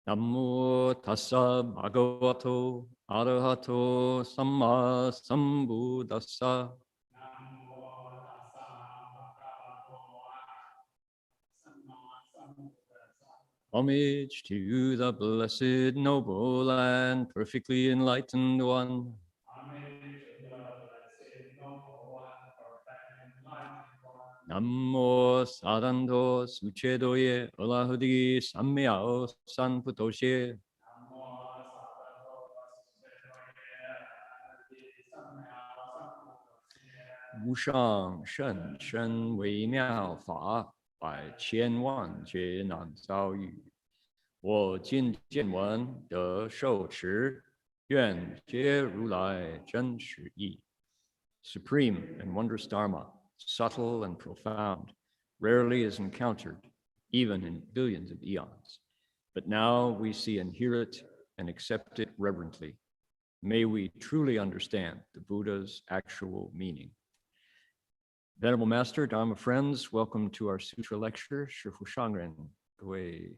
Namo tassa bhagavato arahato samma sambuddhassa. Homage to the blessed, noble, and perfectly enlightened one. Namo saranto suchedoye alahudi sammyao sanputoshe. Wushang shen shen wei miao fa, bai qian wan jie nan zao yu. Wo jin jian wen de shou chi, yuan jie ru lai zhen shi yi. Supreme and wondrous Dharma, subtle and profound, rarely is encountered, even in billions of eons. But now we see and hear it and accept it reverently. May we truly understand the Buddha's actual meaning. Venerable Master, Dharma friends, welcome to our Sutra lecture. 师父上人，各位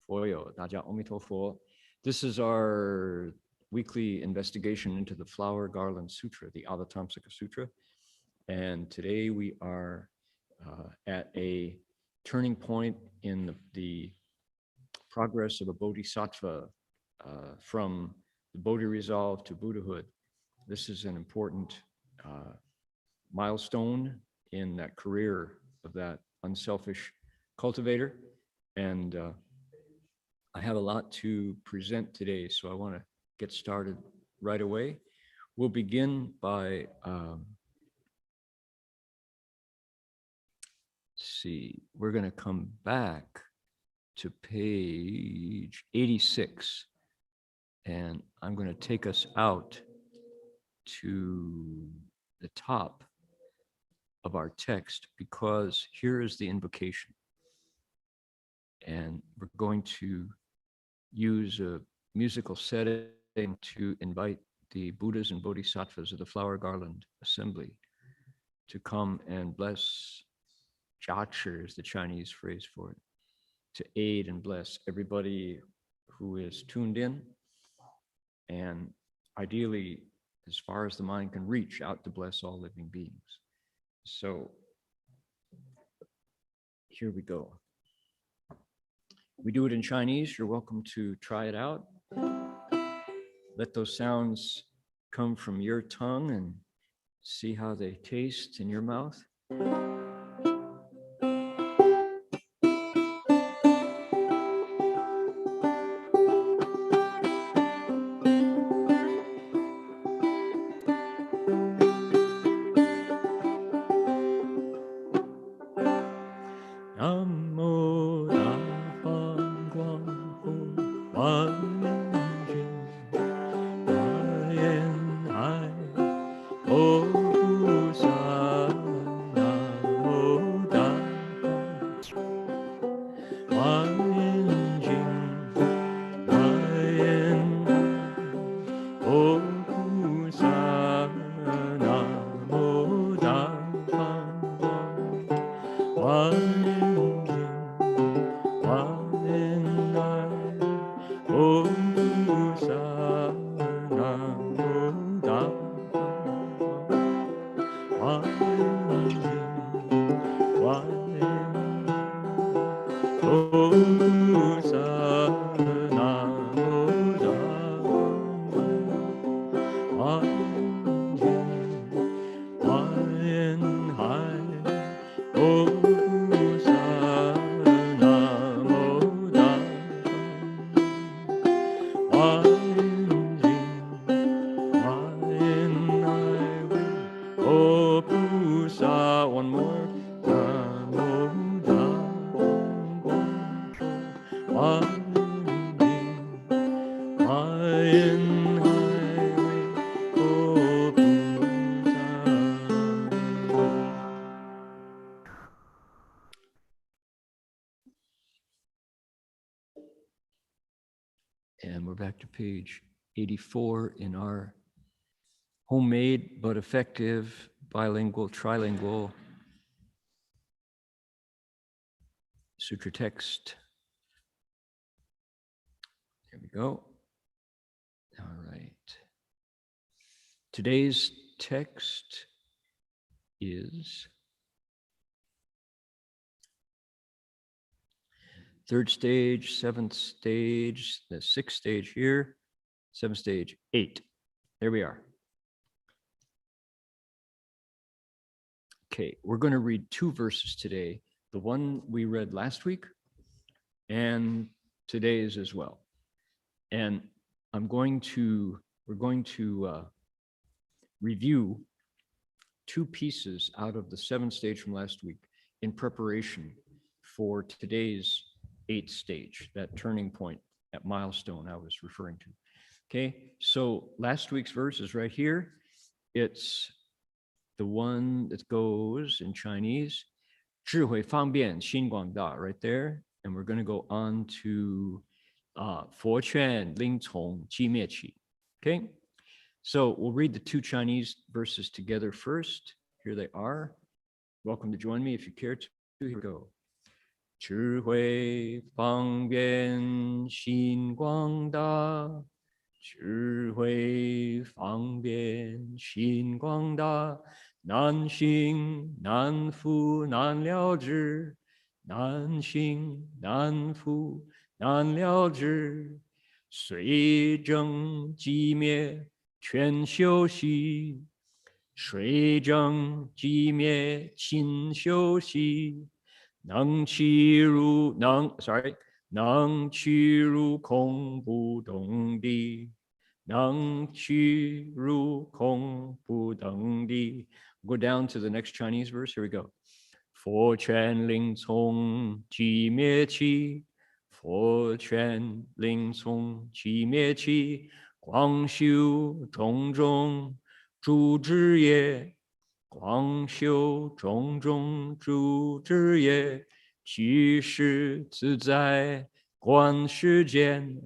佛友，大家阿弥陀佛。This is our weekly investigation into the Flower Garland Sutra, the Avatamsaka Sutra. And today we are at a turning point in the progress of a Bodhisattva from the Bodhi resolve to Buddhahood. This is an important milestone in that career of that unselfish cultivator. And I have a lot to present today, so I want to get started right away. We'll begin by see, we're going to come back to page 86, and I'm going to take us out to the top of our text, because here is the invocation. And we're going to use a musical setting to invite the Buddhas and Bodhisattvas of the Flower Garland Assembly to come and bless, 加持 is the Chinese phrase for it, to aid and bless everybody who is tuned in, and ideally, as far as the mind can reach, out to bless all living beings. So here we go. We do it in Chinese. You're welcome to try it out. Let those sounds come from your tongue and see how they taste in your mouth. And we're back to page 84 in our homemade but effective bilingual, trilingual sutra text. There we go. All right. Today's text is third stage, seventh stage, the sixth stage here, seventh stage, 8. There we are. Okay, we're going to read 2 verses today. The one we read last week and today's as well. And we're going to review 2 pieces out of the 7th stage from last week in preparation for today's 8th stage, that turning point, that milestone I was referring to. Okay, so last week's verse is right here. It's the one that goes in Chinese, 智慧方便心广大, right there. And we're going to go on to 佛劝令从寂灭起. Okay, so we'll read the 2 Chinese verses together first. Here they are. Welcome to join me if you care to. Here we go. 智慧方便心广大，智慧方便心广大，难行难伏难了之，难行难伏难了之，虽证寂灭全修习，虽证寂灭勤修习。能趋入空不动地，能趋入空不动地。Go down to the next Chinese verse. Here we go. 佛劝令从寂灭起，佛劝令从寂灭起，广修种种诸智业。广修种种诸智业，趋势自在观世间，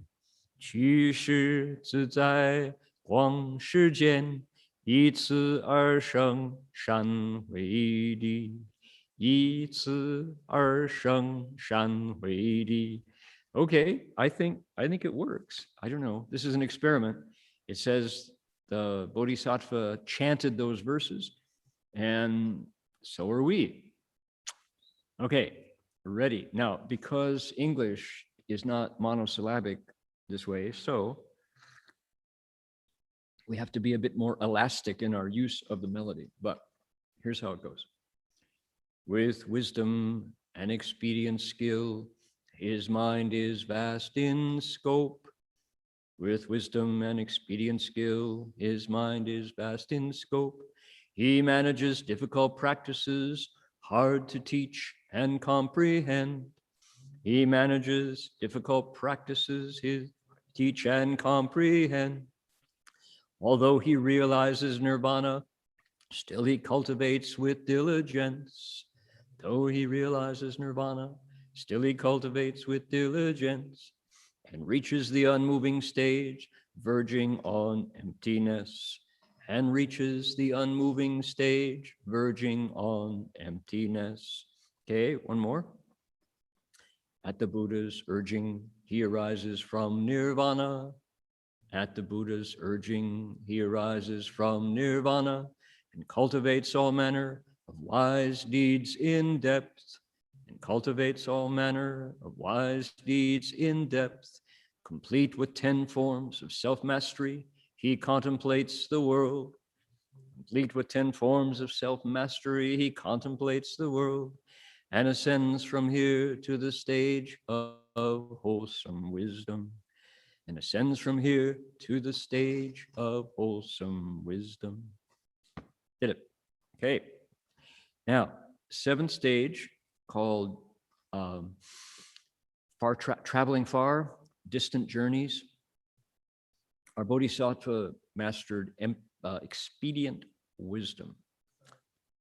趋势自在观世间，以此而生善慧力，以此而生善慧力。Okay, I think it works. I don't know. This is an experiment. It says the Bodhisattva chanted those verses. And so are we. Okay, ready. Now, because English is not monosyllabic this way, so we have to be a bit more elastic in our use of the melody. But here's how it goes. With wisdom and expedient skill, his mind is vast in scope. With wisdom and expedient skill, his mind is vast in scope. He manages difficult practices, hard to teach and comprehend. He manages difficult practices, teach and comprehend. Although he realizes nirvana, still he cultivates with diligence. Though he realizes nirvana, still he cultivates with diligence and reaches the unmoving stage, verging on emptiness. And reaches the unmoving stage, verging on emptiness. Okay, one more. At the Buddha's urging, he arises from nirvana. At the Buddha's urging, he arises from nirvana and cultivates all manner of wise deeds in depth. And cultivates all manner of wise deeds in depth, complete with 10 forms of self-mastery. He contemplates the world. Complete with 10 forms of self-mastery, he contemplates the world and ascends from here to the stage of wholesome wisdom. And ascends from here to the stage of wholesome wisdom. Did it. Okay. Now, 7th stage called traveling far, distant journeys. Our Bodhisattva mastered expedient wisdom.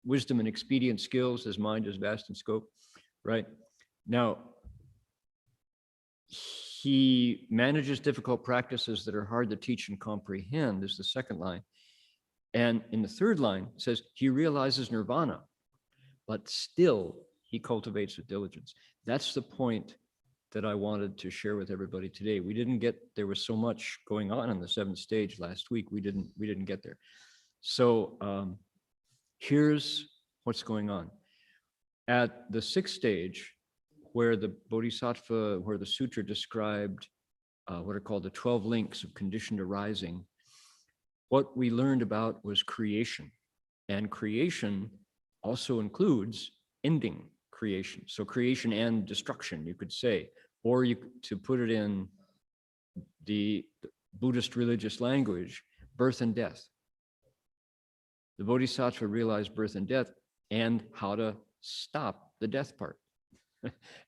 Wisdom and expedient skills, his mind is vast in scope, right? Now, he manages difficult practices that are hard to teach and comprehend, is the second line. And in the third line, it says, he realizes nirvana, but still he cultivates with diligence. That's the point that I wanted to share with everybody today. We didn't get, there was so much going on the seventh stage last week, we didn't get there. So here's what's going on. At the sixth stage, where the Bodhisattva, where the sutra described what are called the 12 links of conditioned arising, what we learned about was creation. And creation also includes ending creation. So creation and destruction, you could say, or to put it in the Buddhist religious language, birth and death. The Bodhisattva realized birth and death and how to stop the death part.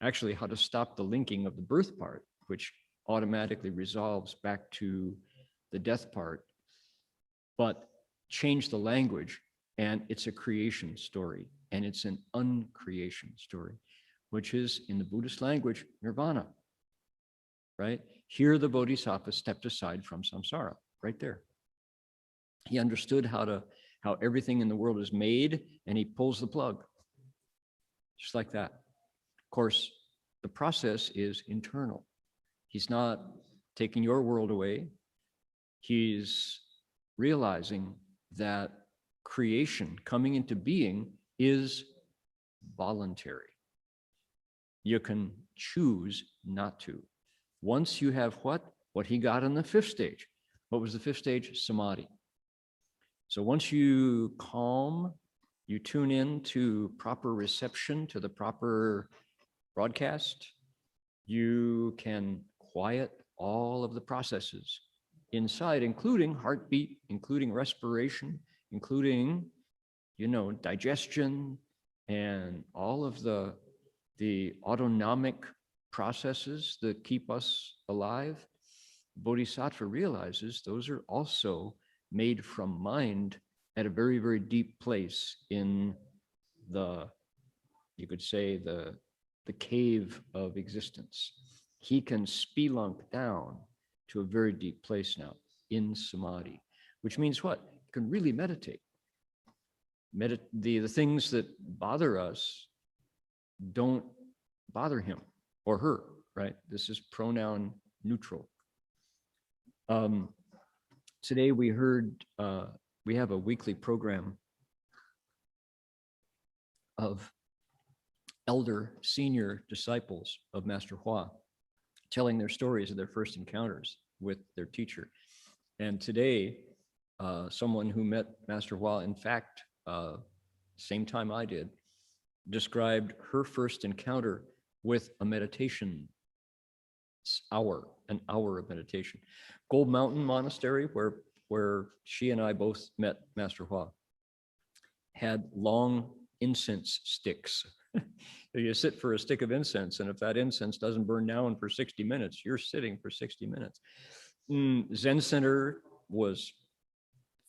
Actually, how to stop the linking of the birth part, which automatically resolves back to the death part, but change the language, and it's a creation story, and it's an uncreation story, which is, in the Buddhist language, nirvana, right? Here, the Bodhisattva stepped aside from samsara, right there. He understood how everything in the world is made, and he pulls the plug, just like that. Of course, the process is internal. He's not taking your world away. He's realizing that creation coming into being is voluntary. You can choose not to. Once you have what he got in the fifth stage. What was the fifth stage? Samadhi. So once you calm, you tune in to proper reception, to the proper broadcast, you can quiet all of the processes inside, including heartbeat, including respiration, including, digestion, and all of the autonomic processes that keep us alive. Bodhisattva realizes those are also made from mind at a very, very deep place in you could say, the cave of existence. He can spelunk down to a very deep place now in samadhi, which means what? You can really meditate. The things that bother us don't bother him or her, right? This is pronoun neutral. Today we heard, we have a weekly program of elder, senior disciples of Master Hua, telling their stories of their first encounters with their teacher. And today, someone who met Master Hua, in fact, same time I did, described her first encounter with a meditation an hour of meditation. Gold Mountain Monastery, where she and I both met Master Hua, had long incense sticks. You sit for a stick of incense, and if that incense doesn't burn down for 60 minutes, you're sitting for 60 minutes. Zen Center was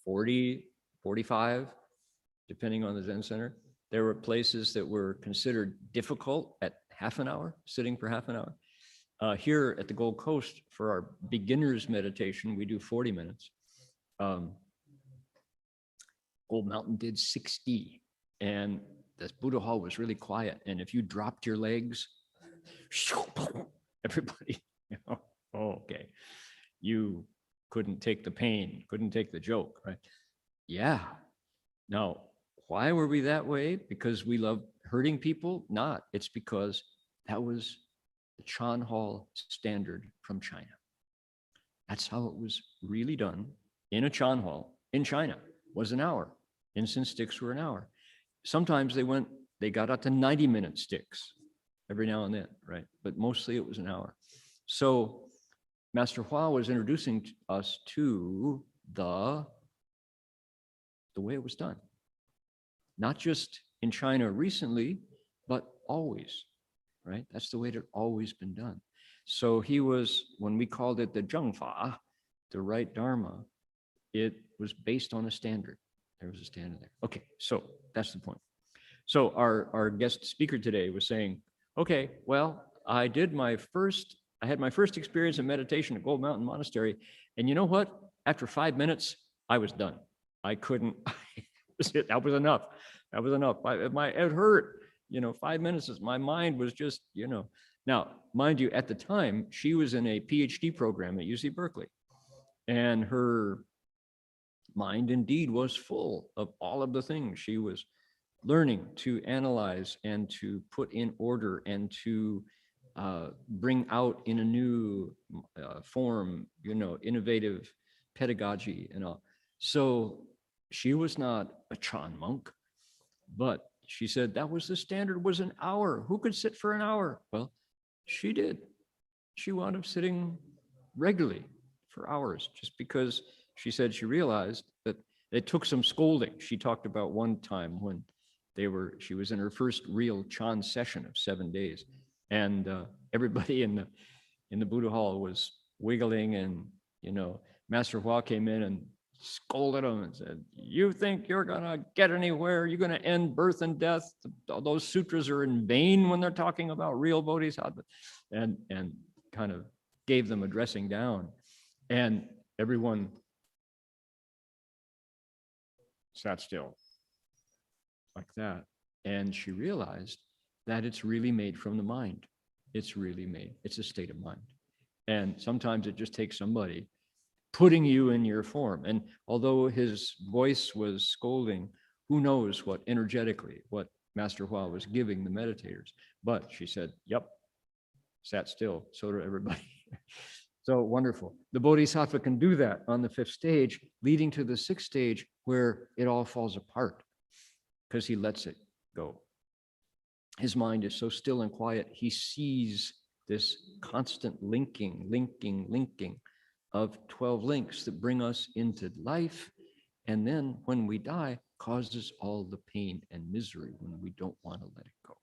40, 45, depending on the Zen Center. There were places that were considered difficult at half an hour, sitting for half an hour. Here at the Gold Coast, for our beginner's meditation, we do 40 minutes. Gold Mountain did 60, and the Buddha Hall was really quiet. And if you dropped your legs, everybody, okay, you couldn't take the pain, couldn't take the joke, right? Yeah. Now, why were we that way? Because we love hurting people? Not. It's because that was the Chan Hall standard from China. That's how it was really done in a Chan Hall in China, was an hour. Incense sticks were an hour. Sometimes they got out to 90-minute sticks every now and then, right? But mostly it was an hour. So Master Hua was introducing us to the way it was done. Not just in China recently, but always, right? That's the way it had always been done. So he was, when we called it the Zhengfa, the right Dharma, it was based on a standard. There was a standard there. Okay, so that's the point. So our guest speaker today was saying, okay, well, I had my first experience in meditation at Gold Mountain Monastery. And you know what? After 5 minutes, I was done. I couldn't, that was enough. That was enough. It hurt, 5 minutes, my mind was just, Now, mind you, at the time, she was in a PhD program at UC Berkeley. And her mind indeed was full of all of the things she was learning to analyze and to put in order and to bring out in a new form, innovative pedagogy and all. So she was not a Chan monk, but she said that was the standard, was an hour. Who could sit for an hour? Well, she did. She wound up sitting regularly for hours just because she said she realized that it took some scolding. She talked about one time when she was in her first real Chan session of 7 days, and everybody in the Buddha hall was wiggling, and Master Hua came in and scolded them and said, "You think you're gonna get anywhere? You're gonna end birth and death? Those sutras are in vain when they're talking about real bodhisattva," and kind of gave them a dressing down, and everyone sat still like that. And she realized that it's really made from the mind. It's a state of mind. And sometimes it just takes somebody putting you in your form. And although his voice was scolding, who knows what energetically, what Master Hua was giving the meditators. But she said, yep, sat still, so did everybody. So wonderful. The Bodhisattva can do that on the 5th stage, leading to the 6th stage where it all falls apart because he lets it go. His mind is so still and quiet, he sees this constant linking of 12 links that bring us into life. And then when we die, causes all the pain and misery when we don't want to let it go.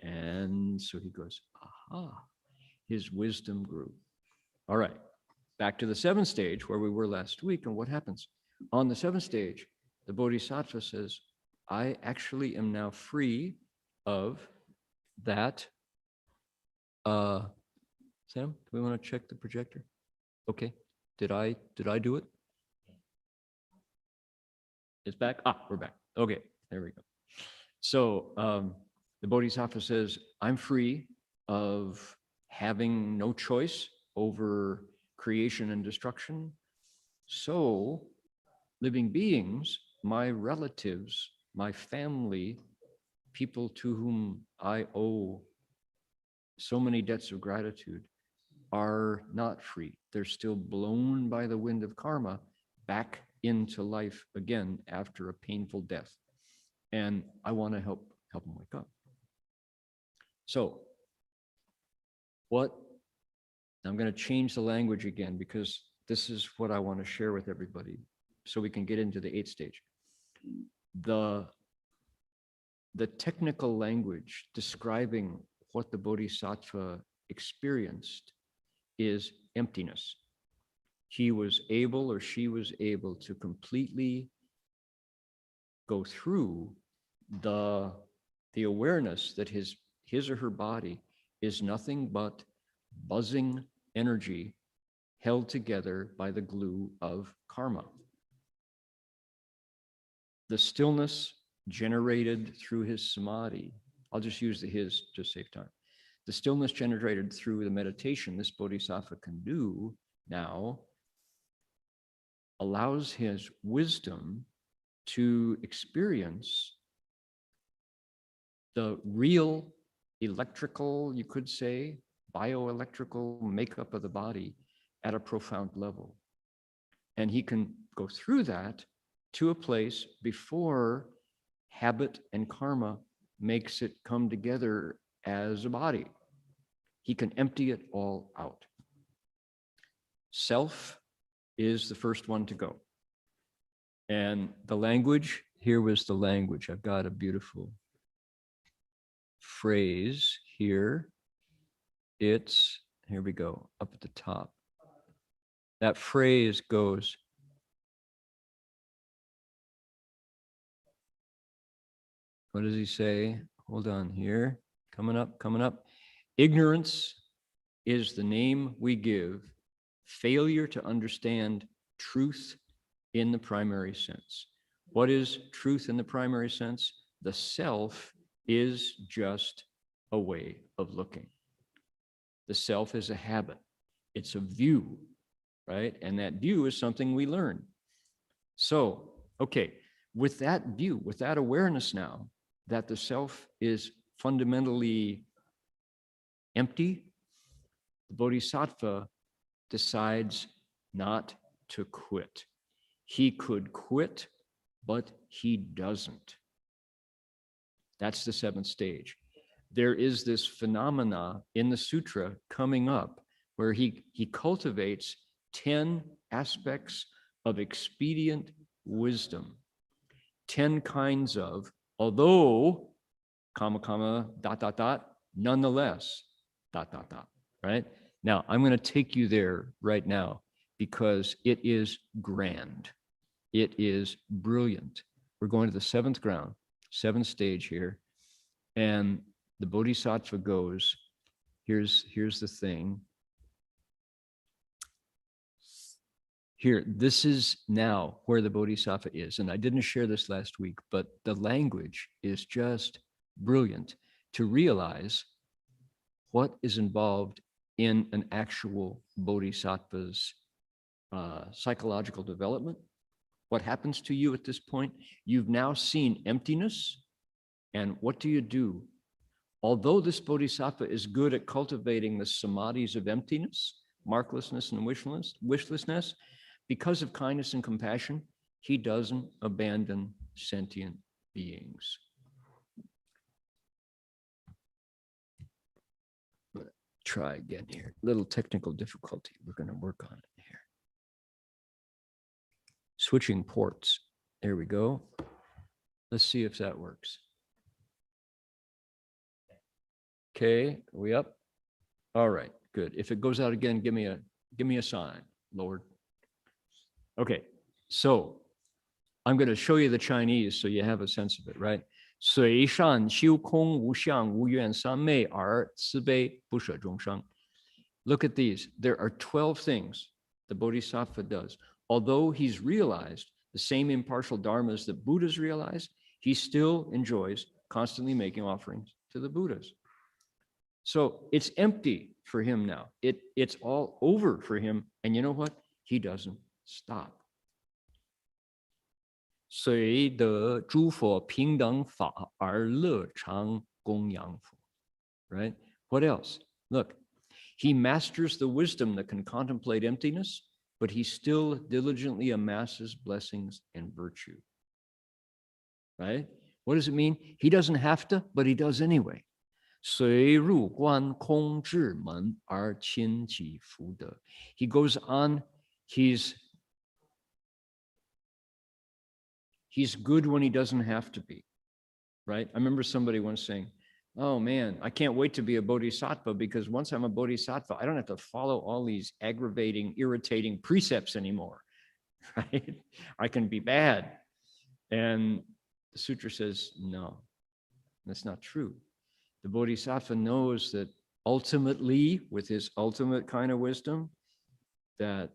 And so he goes, aha, his wisdom grew. All right, back to the 7th stage where we were last week. And what happens? On the 7th stage, the Bodhisattva says, I actually am now free of that. Sam, do we want to check the projector? Okay, did I do it? It's back? We're back. Okay, there we go. So the Bodhisattva says, I'm free of having no choice over creation and destruction. So living beings, my relatives, my family, people to whom I owe so many debts of gratitude, are not free. They're still blown by the wind of karma back into life again after a painful death. And I want to help them wake up. So I'm going to change the language again because this is what I want to share with everybody so we can get into the 8th stage. The technical language describing what the Bodhisattva experienced is emptiness. He was able, or she was able, to completely go through the awareness that his or her body is nothing but buzzing energy held together by the glue of karma. The stillness generated through his samadhi, I'll just use the his to save time. The stillness generated through the meditation this Bodhisattva can do now allows his wisdom to experience the real electrical, you could say, bioelectrical makeup of the body at a profound level. And he can go through that to a place before habit and karma makes it come together as a body. He can empty it all out. Self is the first one to go. And the language, here was the language. I've got a beautiful phrase here. It's, here we go, up at the top. That phrase goes, what does he say? Hold on here. Coming up, coming up. Ignorance is the name we give failure to understand truth in the primary sense. What is truth in the primary sense? The self is just a way of looking. The self is a habit. It's a view, right? And that view is something we learn. So, okay, with that view, with that awareness now, that the self is fundamentally empty, the Bodhisattva decides not to quit. He could quit, but he doesn't. That's the seventh stage. There is this phenomena in the sutra coming up where he cultivates 10 aspects of expedient wisdom, 10 kinds of, although, comma, comma, dot, dot, dot, nonetheless, dot, dot, dot, right? Now, I'm going to take you there right now because it is grand. It is brilliant. We're going to the seventh ground, seventh stage here. And the Bodhisattva goes, here's the thing. Here, this is now where the Bodhisattva is. And I didn't share this last week, but the language is just brilliant to realize what is involved in an actual Bodhisattva's psychological development. What happens to you at this point? You've now seen emptiness. And what do? Although this Bodhisattva is good at cultivating the samadhis of emptiness, marklessness and wishlessness, because of kindness and compassion, he doesn't abandon sentient beings. Try again here. Little technical difficulty. We're going to work on it here. Switching ports. There we go. Let's see if that works. Okay, are we up? All right, good. If it goes out again, give me a sign, Lord. Okay, so I'm going to show you the Chinese so you have a sense of it, right? 随善修空无相无愿三昧而慈悲不舍众生. Look at these. There are 12 things the Bodhisattva does. Although he's realized the same impartial dharmas that Buddhas realized, he still enjoys constantly making offerings to the Buddhas. So it's empty for him now. It's all over for him. And you know what? He doesn't stop. 随得诸佛平等法而乐常供养佛. Right? What else? Look, he masters the wisdom that can contemplate emptiness, but he still diligently amasses blessings and virtue. Right? What does it mean? He doesn't have to, but he does anyway. 随入观空智门而亲己福德. He goes on, he's good when he doesn't have to be, right? I remember somebody once saying, oh man, I can't wait to be a bodhisattva because once I'm a bodhisattva, I don't have to follow all these aggravating, irritating precepts anymore, right? I can be bad. And the sutra says, no, that's not true. The Bodhisattva knows that ultimately, with his ultimate kind of wisdom, that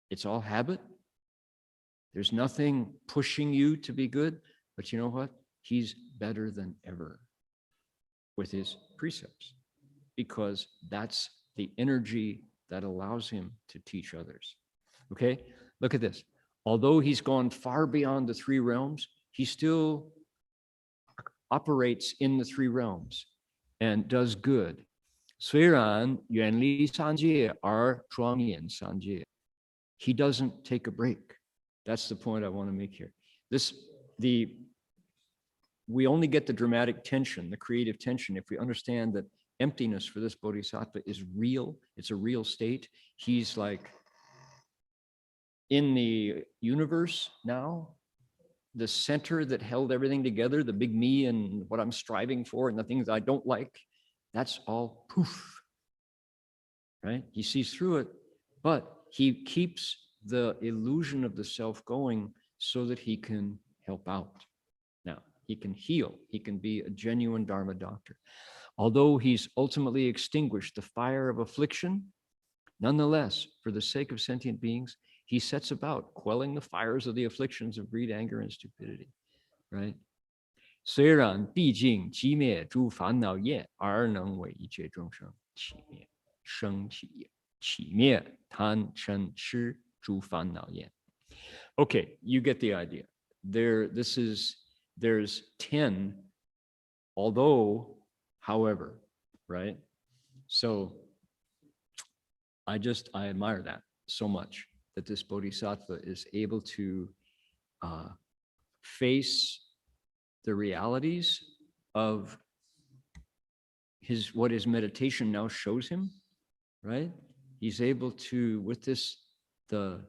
it's all habit. There's nothing pushing you to be good, but you know what? He's better than ever with his precepts because that's the energy that allows him to teach others. Okay, look at this. Although he's gone far beyond the three realms, he still operates in the three realms and does good. 虽然远离三界而庄严三界. He doesn't take a break. That's the point I want to make here. We only get the dramatic tension, the creative tension, if we understand that emptiness for this bodhisattva is real. It's a real state. He's like in the universe now, the center that held everything together, the big me and what I'm striving for and the things I don't like, That's all poof, right? He sees through it, but he keeps the illusion of the self going so that he can help out. Now, he can heal. He can be a genuine Dharma doctor. Although he's ultimately extinguished the fire of affliction, nonetheless, for the sake of sentient beings, he sets about quelling the fires of the afflictions of greed, anger, and stupidity, right? 虽然毕竟击灭诸烦恼业，而能为一切众生起灭生起业，起灭贪嗔痴诸烦恼业。Okay, you get the idea. There's 10, although, however, right? So I admire that so much, that this Bodhisattva is able to face the realities of what his meditation now shows him, right? He's able to, with this, the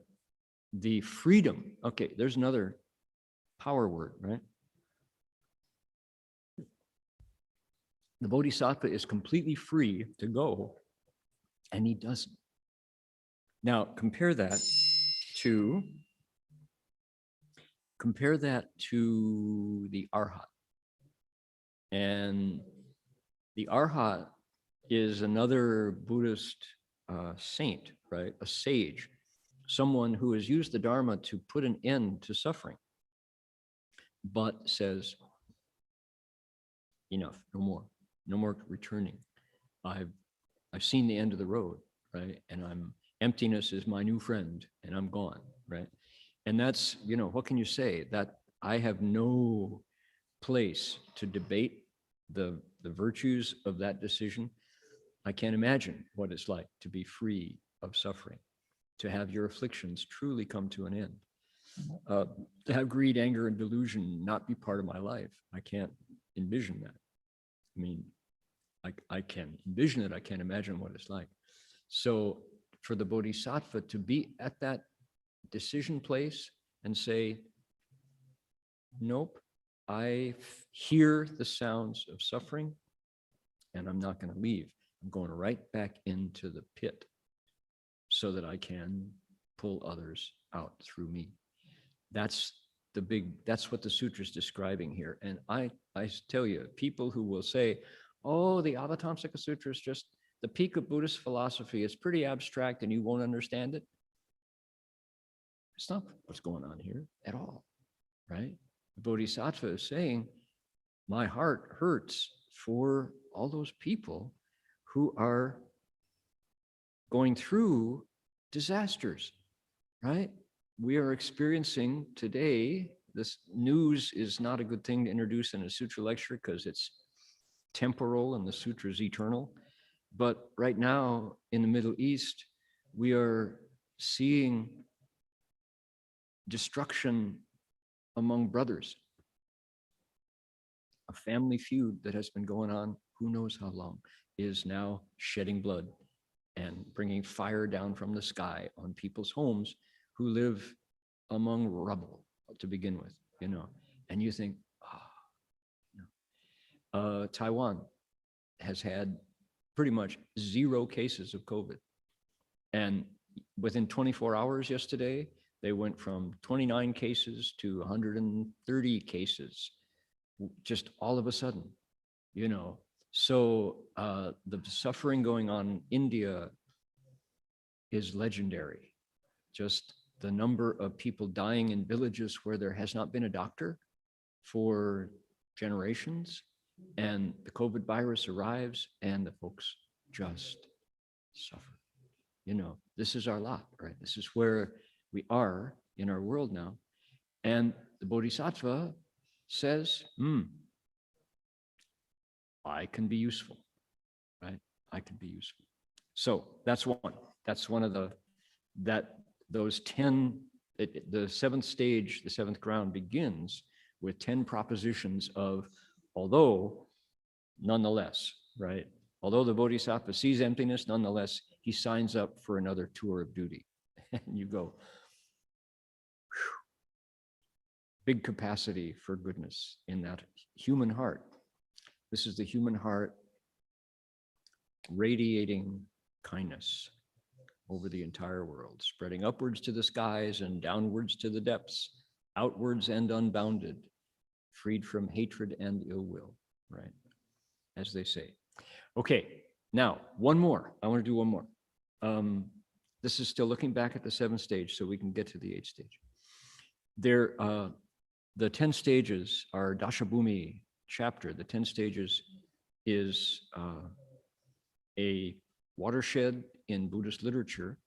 freedom. Okay, there's another power word, right? The Bodhisattva is completely free to go, and he doesn't. Now, compare that to the Arhat. And the Arhat is another Buddhist saint, right? A sage, someone who has used the Dharma to put an end to suffering, but says, enough, no more returning. I've seen the end of the road, right? And emptiness is my new friend, and I'm gone, right? And that's, what can you say? That I have no place to debate the virtues of that decision. I can't imagine what it's like to be free of suffering, to have your afflictions truly come to an end, to have greed, anger, and delusion not be part of my life. I can't envision that. I mean, I can envision it. I can't imagine what it's like. So for the Bodhisattva to be at that decision place and say, nope, I hear the sounds of suffering and I'm not going to leave. I'm going right back into the pit so that I can pull others out through me. That's what the sutra is describing here. And I tell you, people who will say, oh, the Avatamsaka Sutra is just the peak of Buddhist philosophy. It's pretty abstract and you won't understand it. It's not what's going on here at all, right? The Bodhisattva is saying, my heart hurts for all those people who are going through disasters, right? We are experiencing today, this news is not a good thing to introduce in a sutra lecture because it's temporal and the sutra is eternal. But right now in the Middle East, we are seeing destruction among brothers. A family feud that has been going on who knows how long is now shedding blood and bringing fire down from the sky on people's homes who live among rubble to begin with, and you think, Taiwan has had pretty much 0 cases of COVID. And within 24 hours yesterday, they went from 29 cases to 130 cases, just all of a sudden, So the suffering going on in India is legendary. Just the number of people dying in villages where there has not been a doctor for generations, and the COVID virus arrives and the folks just suffer. This is our lot, right? This is where we are in our world now. And the Bodhisattva says, I can be useful, right? I can be useful. So that's one. That's one of those 10, the seventh stage, the seventh ground begins with 10 propositions of, although, nonetheless, right? Although the Bodhisattva sees emptiness, nonetheless, he signs up for another tour of duty. And you go, whew, big capacity for goodness in that human heart. This is the human heart radiating kindness over the entire world, spreading upwards to the skies and downwards to the depths, outwards and unbounded, freed from hatred and ill will, right? As they say. Okay, now one more. I want to do one more. This is still looking back at the 7th stage, so we can get to the 8th stage. There, the 10 stages are Dashabhumi chapter. The 10 stages is a watershed in Buddhist literature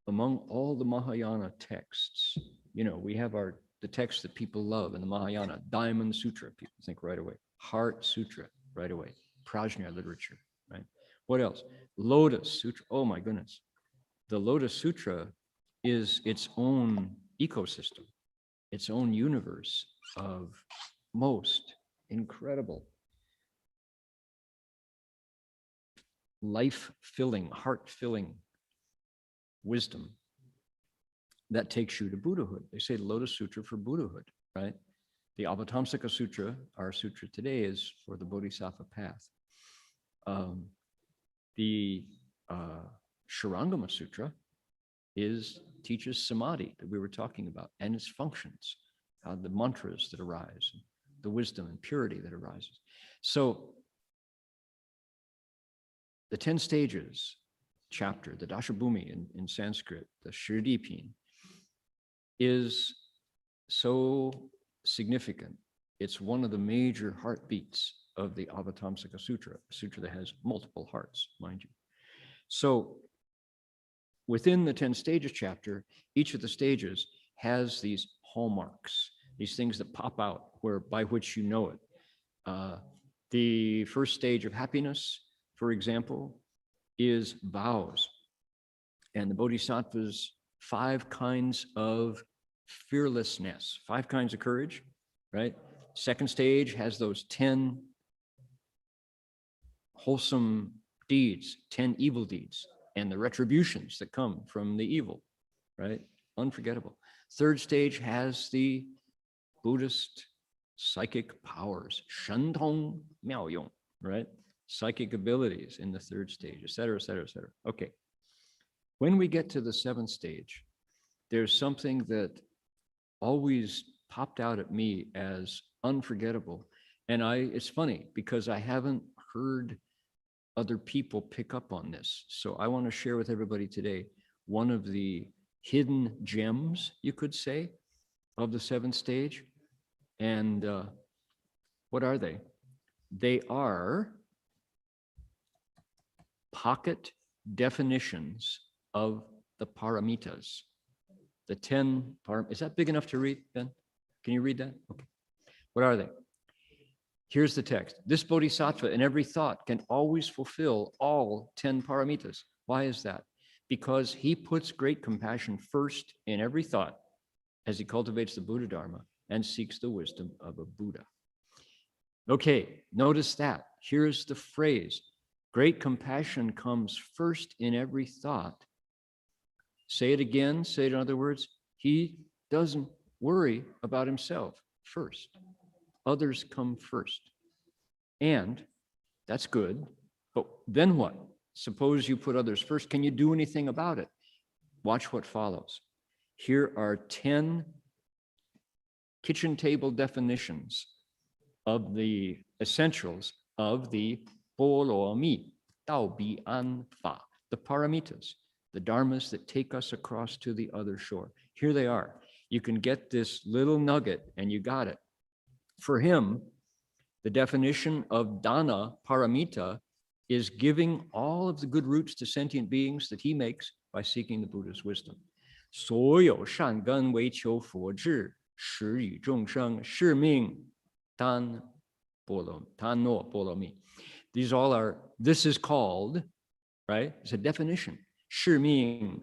among all the Mahayana texts. You know, we have the texts that people love in the Mahayana. Diamond Sutra, people think right away. Heart Sutra, right away. Prajna literature, right? What else? Lotus Sutra. Oh my goodness. The Lotus Sutra is its own ecosystem, its own universe of most incredible, life-filling, heart-filling wisdom that takes you to Buddhahood. They say the Lotus Sutra for Buddhahood, right? The Avatamsaka Sutra, our sutra today, is for the Bodhisattva path. The Shurangama Sutra teaches Samādhi that we were talking about and its functions, the mantras that arise, the wisdom and purity that arises. So the 10 stages chapter, the Dashabhumi in Sanskrit, the Shirdipin, is so significant. It's one of the major heartbeats of the Avatamsaka Sutra, a sutra that has multiple hearts, mind you. So within the 10 stages chapter, each of the stages has these hallmarks, these things that pop out by which you know it. The first stage of happiness, for example, is vows. And the Bodhisattva's 5 kinds of fearlessness, 5 kinds of courage, right? Second stage has those 10 wholesome deeds, 10 evil deeds, and the retributions that come from the evil, right? Unforgettable. Third stage has the Buddhist psychic powers, Shentong Miaoyong, right? Psychic abilities in the 3rd stage, et cetera, et cetera, et cetera. Okay. When we get to the 7th stage, there's something that always popped out at me as unforgettable. And it's funny because I haven't heard other people pick up on this. So I want to share with everybody today one of the hidden gems, you could say, of the 7th stage. And what are they? They are pocket definitions of the paramitas. The 10 is that big enough to read, Ben? Can you read that? Okay. What are they? Here's the text. This bodhisattva in every thought can always fulfill all 10 paramitas. Why is that? Because he puts great compassion first in every thought as he cultivates the Buddha Dharma and seeks the wisdom of a Buddha. Okay, notice that. Here's the phrase. Great compassion comes first in every thought. Say it again, say it in other words. He doesn't worry about himself first. Others come first. And that's good, but then what? Suppose you put others first. Can you do anything about it? Watch what follows. Here are 10 kitchen table definitions of the essentials of the Bo Lo Mi, Dao Bi An Fa, the paramitas, the dharmas that take us across to the other shore. Here they are. You can get this little nugget and you got it. For him, the definition of Dhyana Paramita is giving all of the good roots to sentient beings that he makes by seeking the Buddha's wisdom. 所有善根为求佛智，使与众生是命丹诺波罗蜜. These all are, this is called, right? It's a definition. 是命,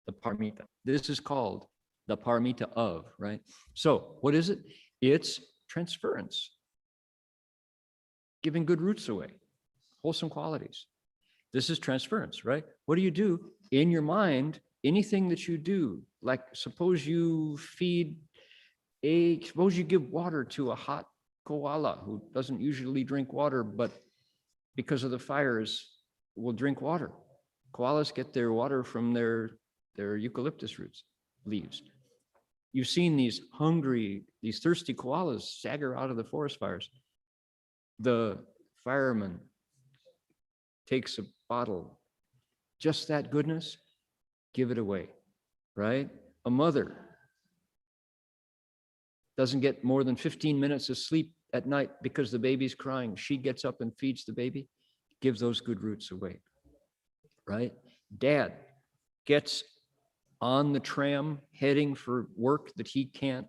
the paramita. This is called the paramita of, right? So what is it? It's transference. Giving good roots away, wholesome qualities. This is transference, right? What do you do? In your mind, anything that you do, like suppose you suppose you give water to a hot koala who doesn't usually drink water, but because of the fires, will drink water. Koalas get their water from their eucalyptus roots, leaves. You've seen these thirsty koalas stagger out of the forest fires. The fireman takes a bottle, just that goodness, give it away, right? A mother doesn't get more than 15 minutes of sleep at night because the baby's crying. She gets up and feeds the baby, gives those good roots away, right? Dad gets on the tram heading for work that he can't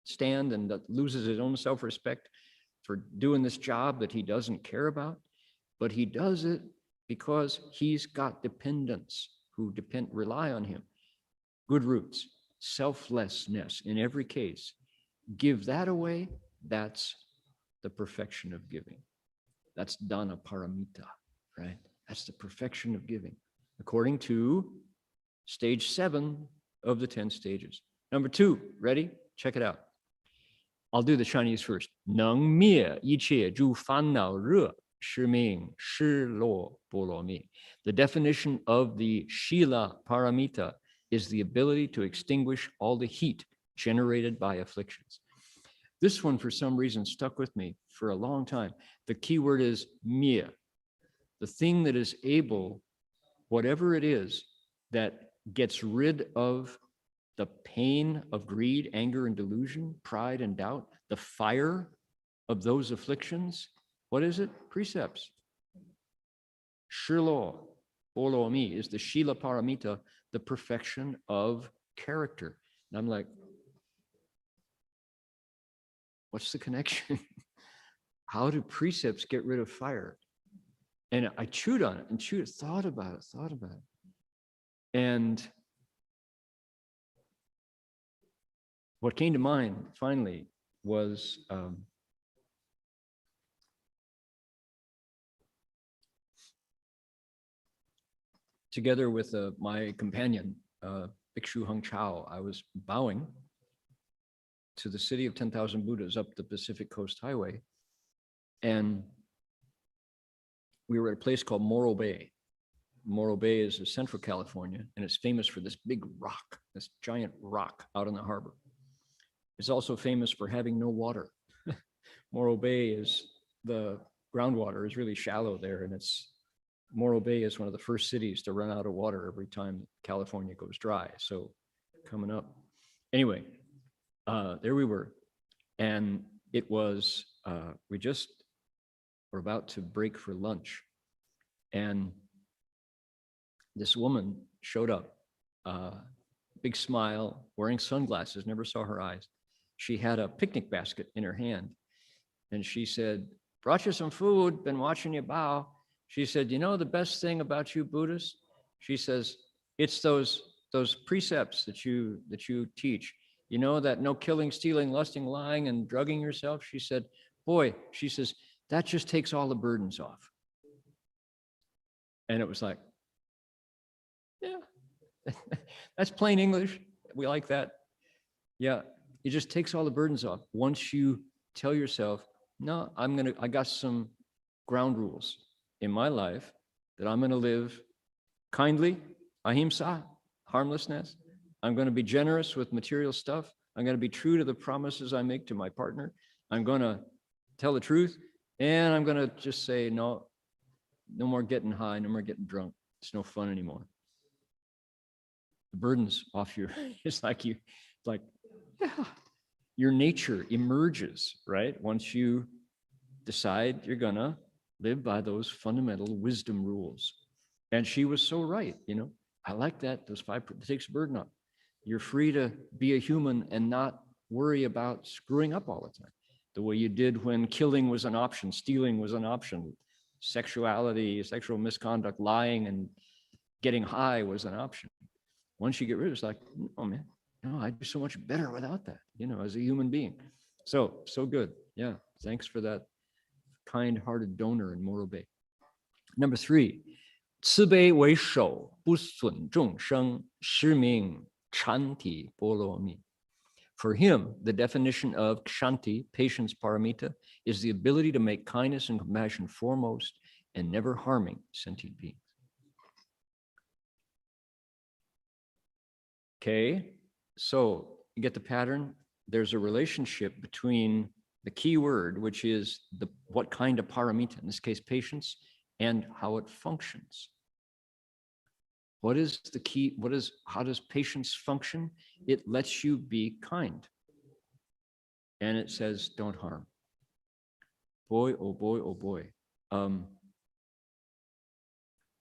stand and that loses his own self-respect for doing this job that he doesn't care about, but he does it because he's got dependents who rely on him. Good roots, selflessness in every case. Give that away, that's the perfection of giving. That's Dhyana Paramita, right? That's the perfection of giving, according to stage 7 of the 10 stages. Number 2, ready? Check it out. I'll do the Chinese first. 能灭一切诸烦恼热，是名失落波罗蜜. The definition of the Shila Paramita is the ability to extinguish all the heat generated by afflictions. This one, for some reason, stuck with me for a long time. The key word is miya, the thing that is able, whatever it is, that gets rid of the pain of greed, anger, and delusion, pride and doubt, the fire of those afflictions. What is it? Precepts. Shilo, Bolomi, is the Shila Paramita, the perfection of character. And I'm like, what's the connection? How do precepts get rid of fire? And I chewed on it and thought about it. And what came to mind finally was together with my companion, Bhikshu Hung Chao, I was bowing to the city of 10,000 Buddhas up the Pacific Coast Highway. And we were at a place called Morro Bay. Morro Bay is in Central California, and it's famous for this big rock, this giant rock out in the harbor. It's also famous for having no water. Morro Bay is, the groundwater is really shallow there, and Morro Bay is one of the first cities to run out of water every time California goes dry. So coming up. Anyway, there we were. And it was, we just were about to break for lunch. And this woman showed up, big smile, wearing sunglasses, never saw her eyes. She had a picnic basket in her hand. And she said, brought you some food, been watching you bow. She said, you know the best thing about you Buddhists? She says, it's those precepts that you teach. You know, that no killing, stealing, lusting, lying, and drugging yourself. She said, boy, she says, that just takes all the burdens off. And it was like, yeah, that's plain English. We like that. Yeah, it just takes all the burdens off. Once you tell yourself, no, I got some ground rules in my life that I'm gonna live kindly, ahimsa, harmlessness. I'm gonna be generous with material stuff. I'm gonna be true to the promises I make to my partner. I'm gonna tell the truth, and I'm gonna just say, no more getting high, no more getting drunk. It's no fun anymore. The burden's off you. It's like yeah, your nature emerges, right? Once you decide you're gonna live by those fundamental wisdom rules. And she was so right, you know. I like that. Those 5, it takes burden up. You're free to be a human and not worry about screwing up all the time, the way you did when killing was an option, stealing was an option, sexuality, sexual misconduct, lying, and getting high was an option. Once you get rid of it, it's like, oh man, no, I'd do so much better without that, you know, as a human being. So good. Yeah, thanks for that kind-hearted donor in Morro Bay. Number 3, 慈悲为首，不损众生，是名禅体波罗蜜. For him, the definition of kshanti, patience paramita, is the ability to make kindness and compassion foremost and never harming sentient beings. Okay, so you get the pattern. There's a relationship between the key word, which is what kind of paramita, in this case, patience, and how it functions. What is the key? How does patience function? It lets you be kind. And it says, don't harm. Boy, oh boy, oh boy.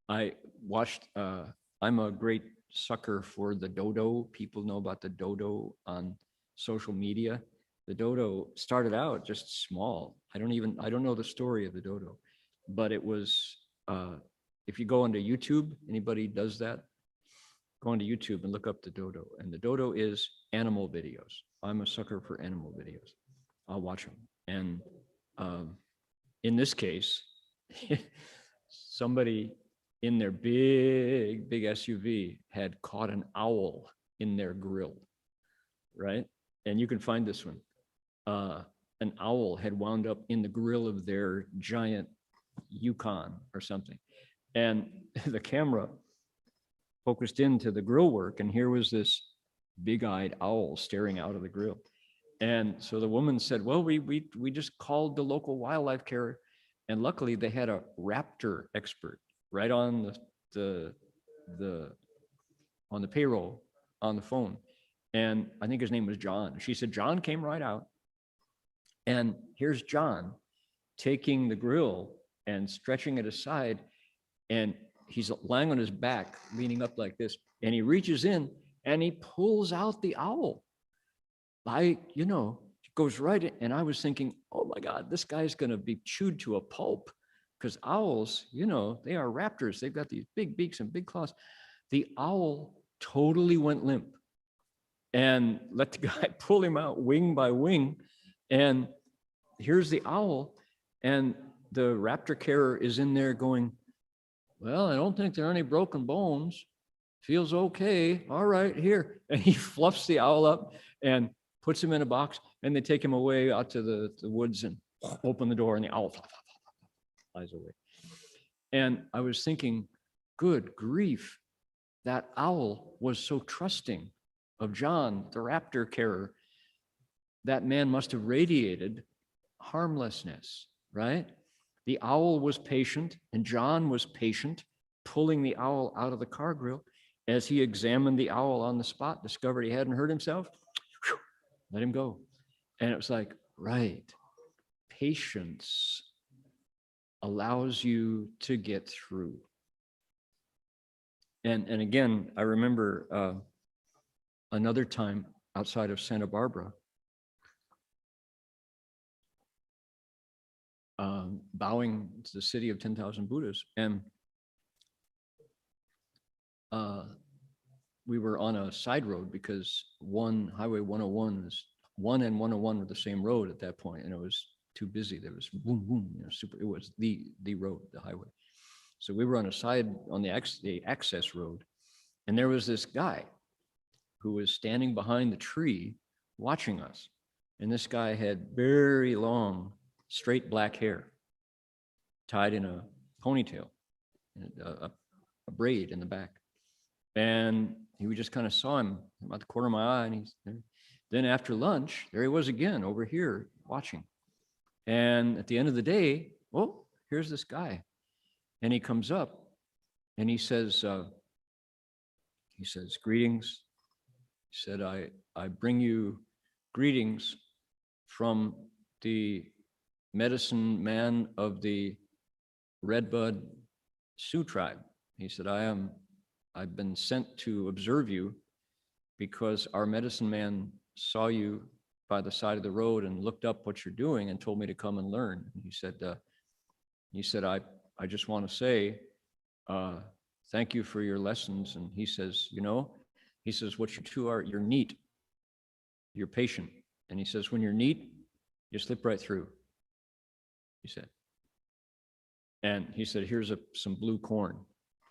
I watched, I'm a great sucker for the dodo. People know about the dodo on social media. The dodo started out just small. I don't know the story of the dodo, but it was, if you go onto YouTube, anybody does that, go onto YouTube and look up the dodo. And the dodo is animal videos. I'm a sucker for animal videos. I'll watch them. And in this case, somebody in their big SUV had caught an owl in their grill, right? And you can find this one. An owl had wound up in the grill of their giant Yukon or something. And the camera focused into the grill work, and here was this big-eyed owl staring out of the grill. And so the woman said, well, we just called the local wildlife care, and luckily they had a raptor expert right on the payroll on the phone. And I think his name was John. She said, John came right out. And here's John taking the grill and stretching it aside. And he's lying on his back, leaning up like this. And he reaches in and he pulls out the owl. Goes right in. And I was thinking, oh my God, this guy's going to be chewed to a pulp, because owls, they are raptors. They've got these big beaks and big claws. The owl totally went limp and let the guy pull him out wing by wing. And here's the owl. And the raptor carer is in there going, well, I don't think there are any broken bones. Feels okay. All right, here. And he fluffs the owl up and puts him in a box, and they take him away out to the woods and open the door, and the owl flies away. And I was thinking, good grief, that owl was so trusting of John, the raptor carer. That man must have radiated harmlessness, right? The owl was patient, and John was patient, pulling the owl out of the car grill. As he examined the owl on the spot, discovered he hadn't hurt himself, let him go. And it was like, right, patience allows you to get through. And again, I remember another time outside of Santa Barbara, bowing to the city of 10,000 Buddhas. And we were on a side road because Highway 101 is 1 and 101 were the same road at that point, and it was too busy. There was boom, boom, it was the road, the highway. So we were on a side on the access road, and there was this guy who was standing behind the tree watching us. And this guy had very long, straight black hair tied in a ponytail, and a braid in the back. And we just kind of saw him about the corner of my eye, and he's there. Then after lunch, there he was again over here watching. And at the end of the day, oh, here's this guy. And he comes up and he says, greetings. He said, I bring you greetings from the medicine man of the Redbud Sioux tribe. He said, I've been sent to observe you because our medicine man saw you by the side of the road and looked up what you're doing and told me to come and learn. And he said, I just want to say, thank you for your lessons. And he says, what you two are, you're neat, you're patient. And he says, when you're neat, you slip right through, he said. And he said, here's some blue corn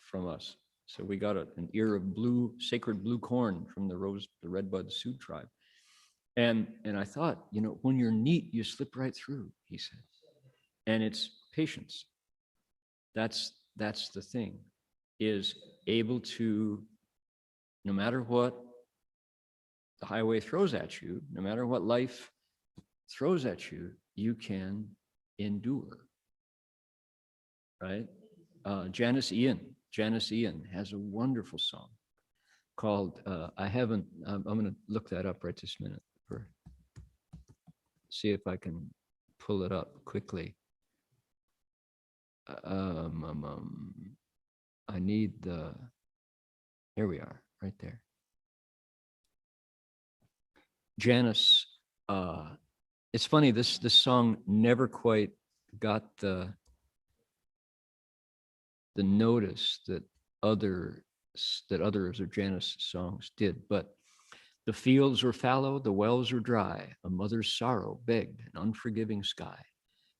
from us. So we got an ear of sacred blue corn from the Redbud Sioux tribe. And I thought, when you're neat, you slip right through, he said. And it's patience. That's the thing, is able to, no matter what the highway throws at you, no matter what life throws at you, you can endure, right? Janice Ian has a wonderful song called, I'm going to look that up right this minute, see if I can pull it up quickly. I need here we are, right there. Janice, it's funny, this song never quite got the notice that others of Janice songs did, but the fields were fallow, the wells were dry, a mother's sorrow begged an unforgiving sky,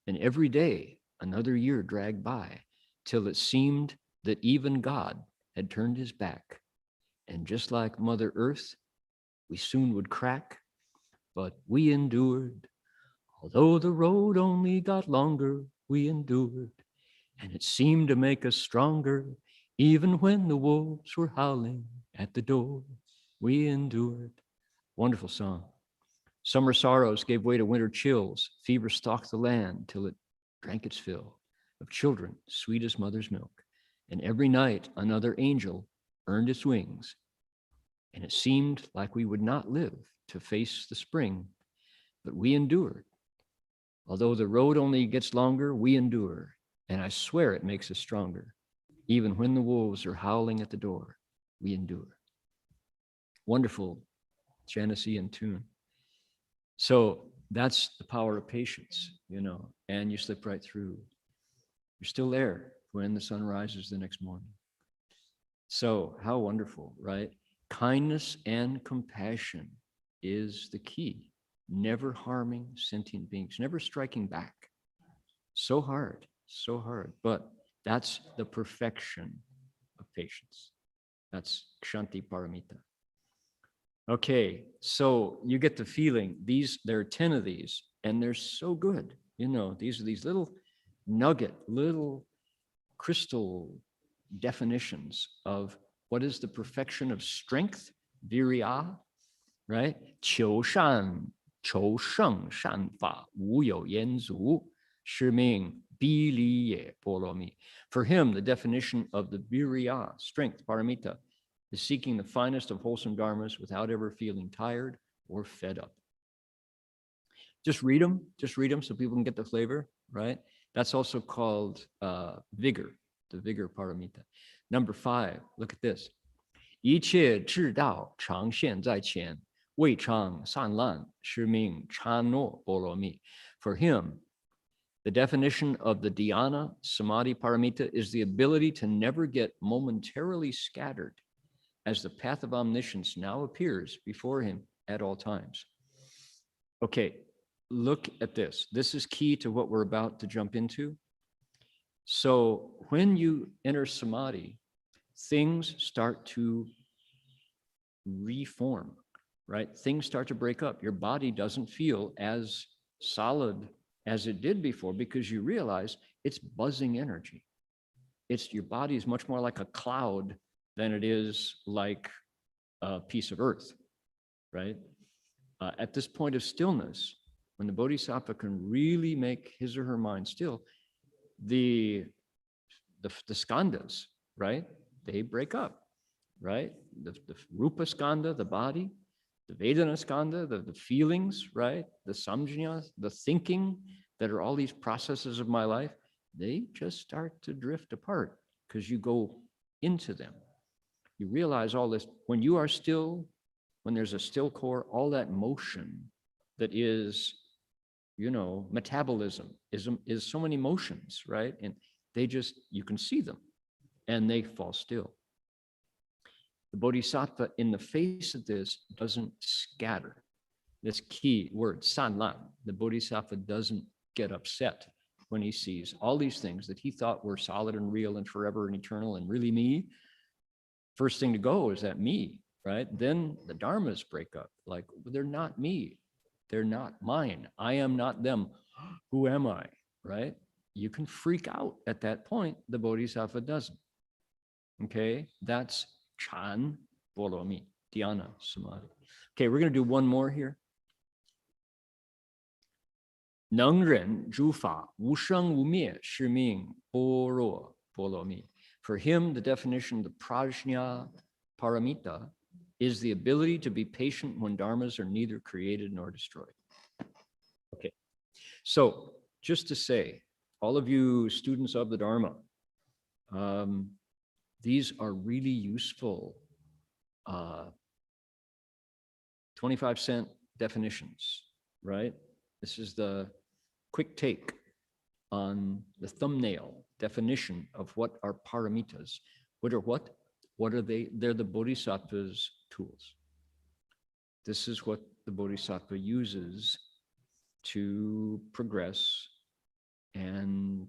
and every day another year dragged by, till it seemed that even God had turned his back, and just like Mother Earth, we soon would crack, but we endured. Although the road only got longer, we endured, and it seemed to make us stronger, even when the wolves were howling at the door, we endured. Wonderful song. Summer sorrows gave way to winter chills. Fever stalked the land till it drank its fill of children, sweet as mother's milk. And every night another angel earned its wings. And it seemed like we would not live to face the spring, but we endured. Although the road only gets longer, we endure. And I swear it makes us stronger. Even when the wolves are howling at the door, we endure. Wonderful Janician tune. So that's the power of patience, and you slip right through. You're still there when the sun rises the next morning. So how wonderful, right? Kindness and compassion is the key. Never harming sentient beings, never striking back. So hard, but that's the perfection of patience. That's Kshanti Paramita. Okay, so you get the feeling, there are 10 of these, and they're so good. These are these little crystal definitions of what is the perfection of strength, virya, right? 求善, 求胜善法, 无有言足, 是名比理也波罗蜜. For him, the definition of the virya, strength, paramita, is seeking the finest of wholesome dharmas without ever feeling tired or fed up. Just read them so people can get the flavor, right? That's also called Vigor, the Vigor Paramita. Number 5, look at this. 一切智道常现在前，未尝散乱，是名刹那波罗蜜. For him, the definition of the Dhyana Samādhi Paramita is the ability to never get momentarily scattered, as the path of omniscience now appears before him at all times. Okay, look at this. This is key to what we're about to jump into. So when you enter Samadhi, things start to reform, right? Things start to break up. Your body doesn't feel as solid as it did before because you realize it's buzzing energy. Your body is much more like a cloud than it is like a piece of earth, right? At this point of stillness, when the Bodhisattva can really make his or her mind still, the skandhas, right? They break up, right? The rupa skandha, the body, the vedana skandha, the feelings, right? The samjña, the thinking that are all these processes of my life, they just start to drift apart because you go into them. You realize all this, when you are still, when there's a still core, all that motion that is, metabolism is so many motions, right? And you can see them and they fall still. The Bodhisattva in the face of this doesn't scatter. This key word, sanlan, the Bodhisattva doesn't get upset when he sees all these things that he thought were solid and real and forever and eternal and really me. First thing to go is that me, right? Then the dharmas break up. Like, they're not me. They're not mine. I am not them. Who am I, right? you can freak out at that point. The Bodhisattva doesn't. Okay, that's Chan Bolomi, Dhyana Samadhi. Okay, we're going to do one more here. 能忍诸法无生无灭是名般若波罗蜜. For him, the definition of the Prajna Paramita is the ability to be patient when dharmas are neither created nor destroyed. Okay, so just to say, all of you students of the Dharma, these are really useful 25-cent definitions, right? This is the quick take on the thumbnail definition of what are paramitas. What are what? What are they? They're the Bodhisattva's tools. This is what the Bodhisattva uses to progress and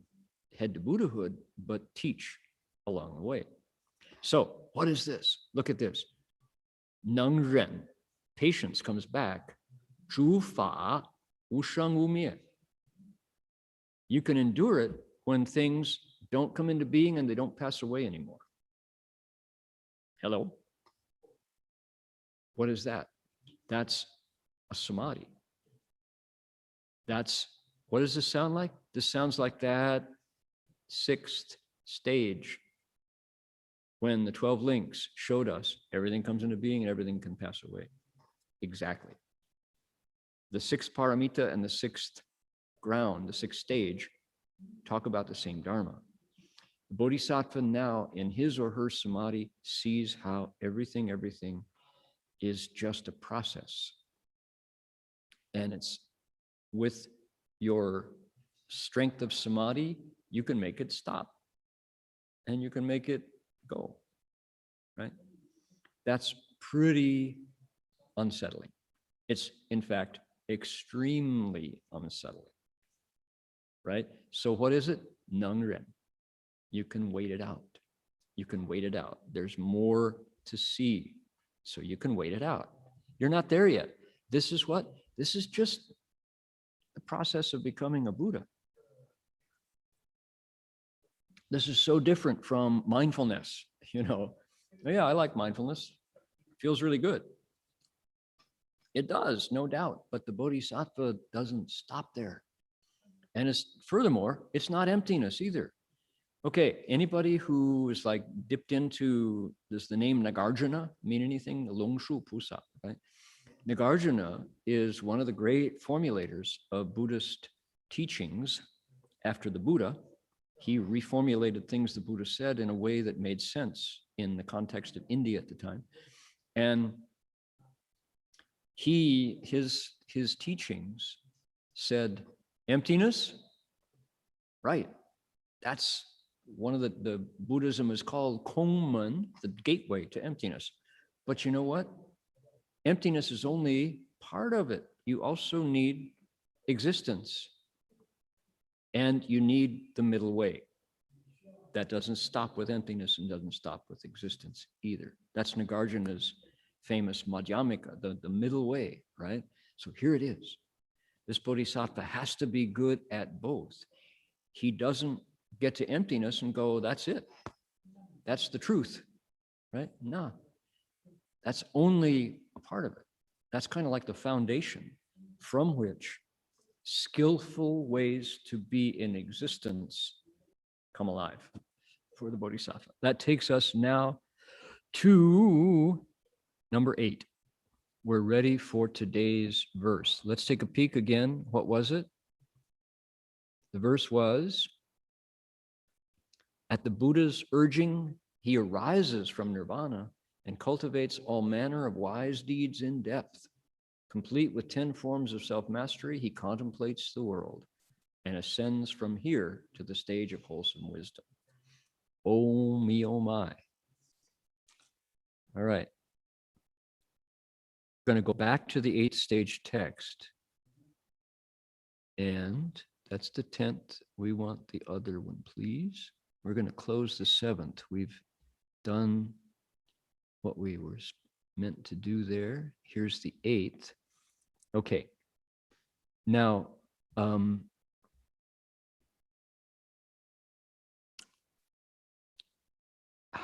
head to Buddhahood, but teach along the way. So what is this? Look at this. 能忍, patience comes back. 诸法无生无灭. You can endure it when things don't come into being and they don't pass away anymore. Hello? What is that? That's a samadhi. That's, what does this sound like? This sounds like that sixth stage when the 12 links showed us everything comes into being and everything can pass away. Exactly. The sixth paramita and the sixth ground, the sixth stage, talk about the same Dharma. The Bodhisattva now, in his or her samadhi, sees how everything is just a process. And it's with your strength of samadhi, you can make it stop and you can make it go, right? That's pretty unsettling. It's, in fact, extremely unsettling, right? So what is it? 能忍. You can wait it out. You can wait it out. There's more to see, so you can wait it out. You're not there yet. This is what? This is just the process of becoming a Buddha. This is so different from mindfulness, you know. Yeah, I like mindfulness. It feels really good. It does, no doubt, but the Bodhisattva doesn't stop there. And it's, furthermore, it's not emptiness either. Okay, anybody who is like dipped into, does the name Nagarjuna mean anything?龍樹菩薩, right? Nagarjuna is one of the great formulators of Buddhist teachings after the Buddha. He reformulated things the Buddha said in a way that made sense in the context of India at the time. And his teachings said, emptiness, right? That's one of the Buddhism is called Kongmen, the gateway to emptiness. But you know what? Emptiness is only part of it. You also need existence. And you need the middle way. That doesn't stop with emptiness and doesn't stop with existence either. That's Nagarjuna's famous Madhyamika, the middle way, right? So here it is. This Bodhisattva has to be good at both. He doesn't get to emptiness and go, that's it. That's the truth, right? No, that's only a part of it. That's kind of like the foundation from which skillful ways to be in existence come alive for the Bodhisattva. That takes us now to number 8. We're ready for today's verse. Let's take a peek again. What was it? The verse was, at the Buddha's urging, he arises from nirvana and cultivates all manner of wise deeds in depth. Complete with 10 forms of self-mastery, he contemplates the world and ascends from here to the stage of wholesome wisdom. Oh me, oh my. All right. Going to go back to the 8th stage text. And that's the 10th. We want the other one, please. We're going to close the 7th. We've done what we were meant to do there. Here's the 8th. Okay. Now,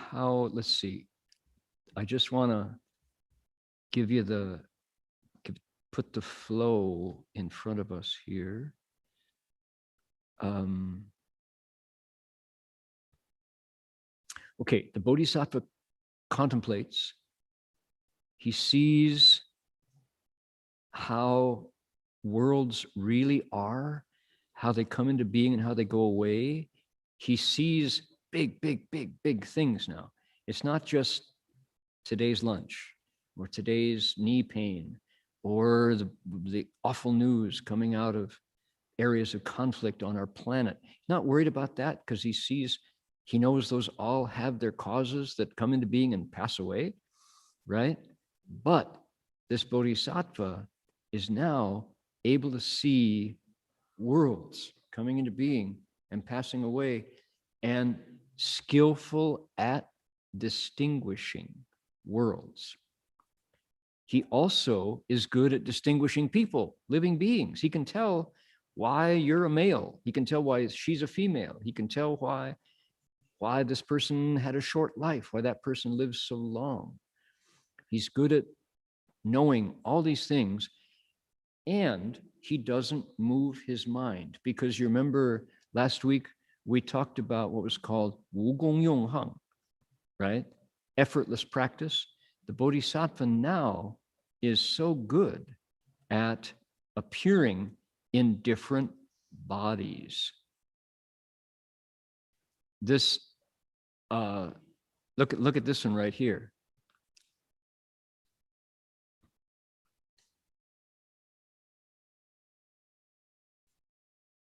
how, let's see, I just want to give you put the flow in front of us here. Okay, the Bodhisattva contemplates. He sees how worlds really are, how they come into being and how they go away. He sees big, big, big, big things now. It's not just today's lunch or today's knee pain or the awful news coming out of areas of conflict on our planet. He's not worried about that because he knows those all have their causes that come into being and pass away, right? But this Bodhisattva is now able to see worlds coming into being and passing away, and skillful at distinguishing worlds. He also is good at distinguishing people, living beings. He can tell why you're a male. He can tell why she's a female. He can tell why this person had a short life, why that person lives so long. He's good at knowing all these things, and he doesn't move his mind, because you remember last week we talked about what was called Wu Gong Yong Hang, right? Effortless practice. The Bodhisattva now is so good at appearing in different bodies. This, look at this one right here.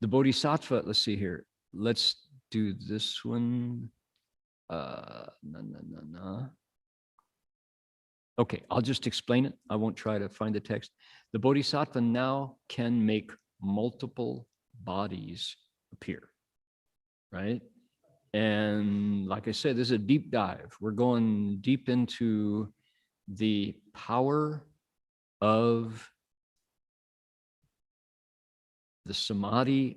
The Bodhisattva, let's see here. Let's do this one. Okay, I'll just explain it. I won't try to find the text. The Bodhisattva now can make multiple bodies appear, right? And like I said, this is a deep dive. We're going deep into the power of the Samādhi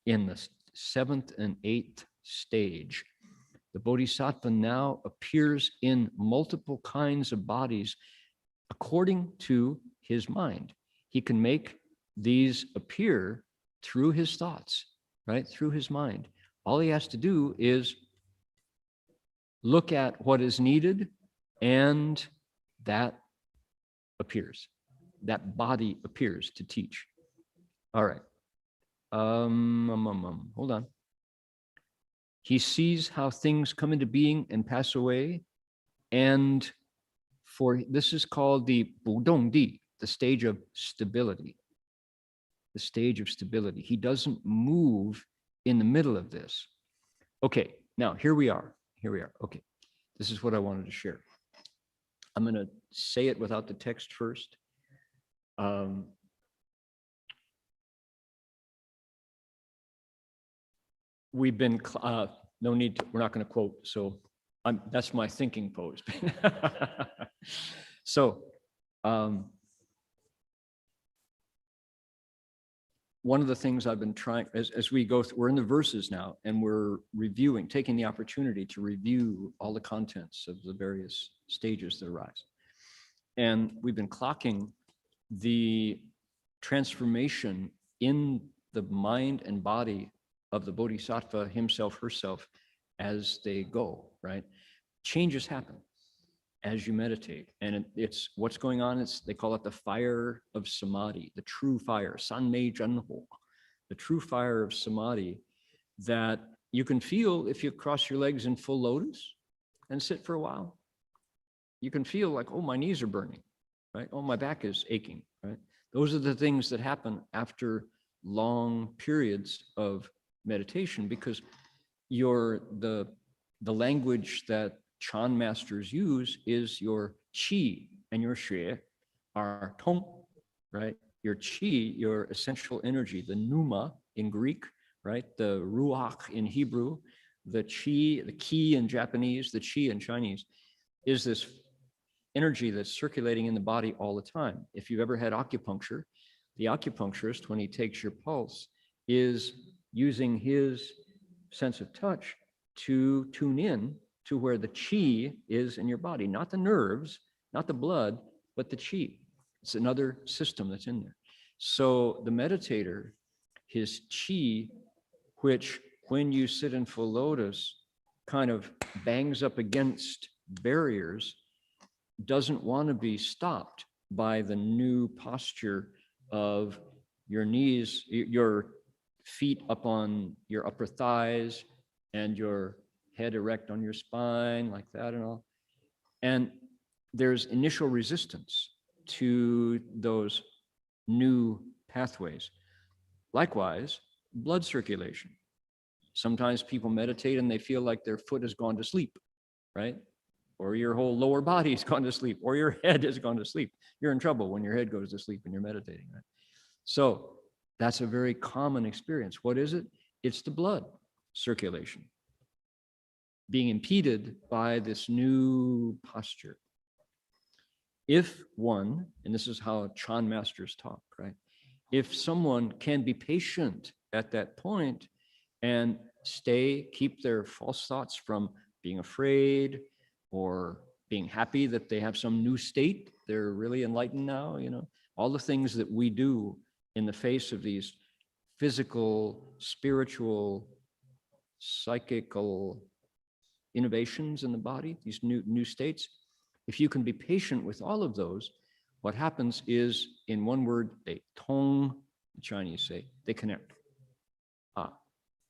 in the 7th and 8th stage. The Bodhisattva now appears in multiple kinds of bodies according to his mind. He can make these appear through his thoughts, right? Through his mind. All he has to do is look at what is needed, and that appears. That body appears to teach. All right. Hold on. He sees how things come into being and pass away, and this is called the Budong Di, the stage of stability. The stage of stability. He doesn't move in the middle of this. Okay, now here we are. Okay, this is what I wanted to share. I'm going to say it without the text first. We've been, no need to, we're not going to quote, so that's my thinking pose. So, one of the things I've been trying, as we go through, we're in the verses now, and we're reviewing, taking the opportunity to review all the contents of the various stages that arise. And we've been clocking the transformation in the mind and body of the Bodhisattva himself, herself, as they go, right? Changes happen as you meditate. And it's what's going on. They call it the fire of Samādhi, the true fire, Sanmei Janho, the true fire of Samādhi that you can feel if you cross your legs in full lotus and sit for a while. You can feel like, oh, my knees are burning, right? Oh, my back is aching, right? Those are the things that happen after long periods of meditation, because the language that Chan masters use is your qi and your xue are tong, right? Your qi, your essential energy, the pneuma in Greek, right? The ruach in Hebrew, the qi, the ki in Japanese, the qi in Chinese, is this energy that's circulating in the body all the time. If you've ever had acupuncture, the acupuncturist, when he takes your pulse, is using his sense of touch to tune in to where the chi is in your body, not the nerves, not the blood, but the chi. It's another system that's in there. So the meditator, his chi, which when you sit in full lotus, kind of bangs up against barriers, doesn't want to be stopped by the new posture of your knees, your feet up on your upper thighs, and your head erect on your spine, like that and all. And there's initial resistance to those new pathways. Likewise, blood circulation. Sometimes people meditate and they feel like their foot has gone to sleep, right? Or your whole lower body has gone to sleep, or your head has gone to sleep. You're in trouble when your head goes to sleep and you're meditating, right? So that's a very common experience. What is it? It's the blood circulation being impeded by this new posture. If one, and this is how Chan masters talk, right? If someone can be patient at that point and keep their false thoughts from being afraid or being happy that they have some new state, they're really enlightened now, all the things that we do in the face of these physical, spiritual, psychical innovations in the body, these new states. If you can be patient with all of those, what happens is, in one word, they tong, the Chinese say, they connect.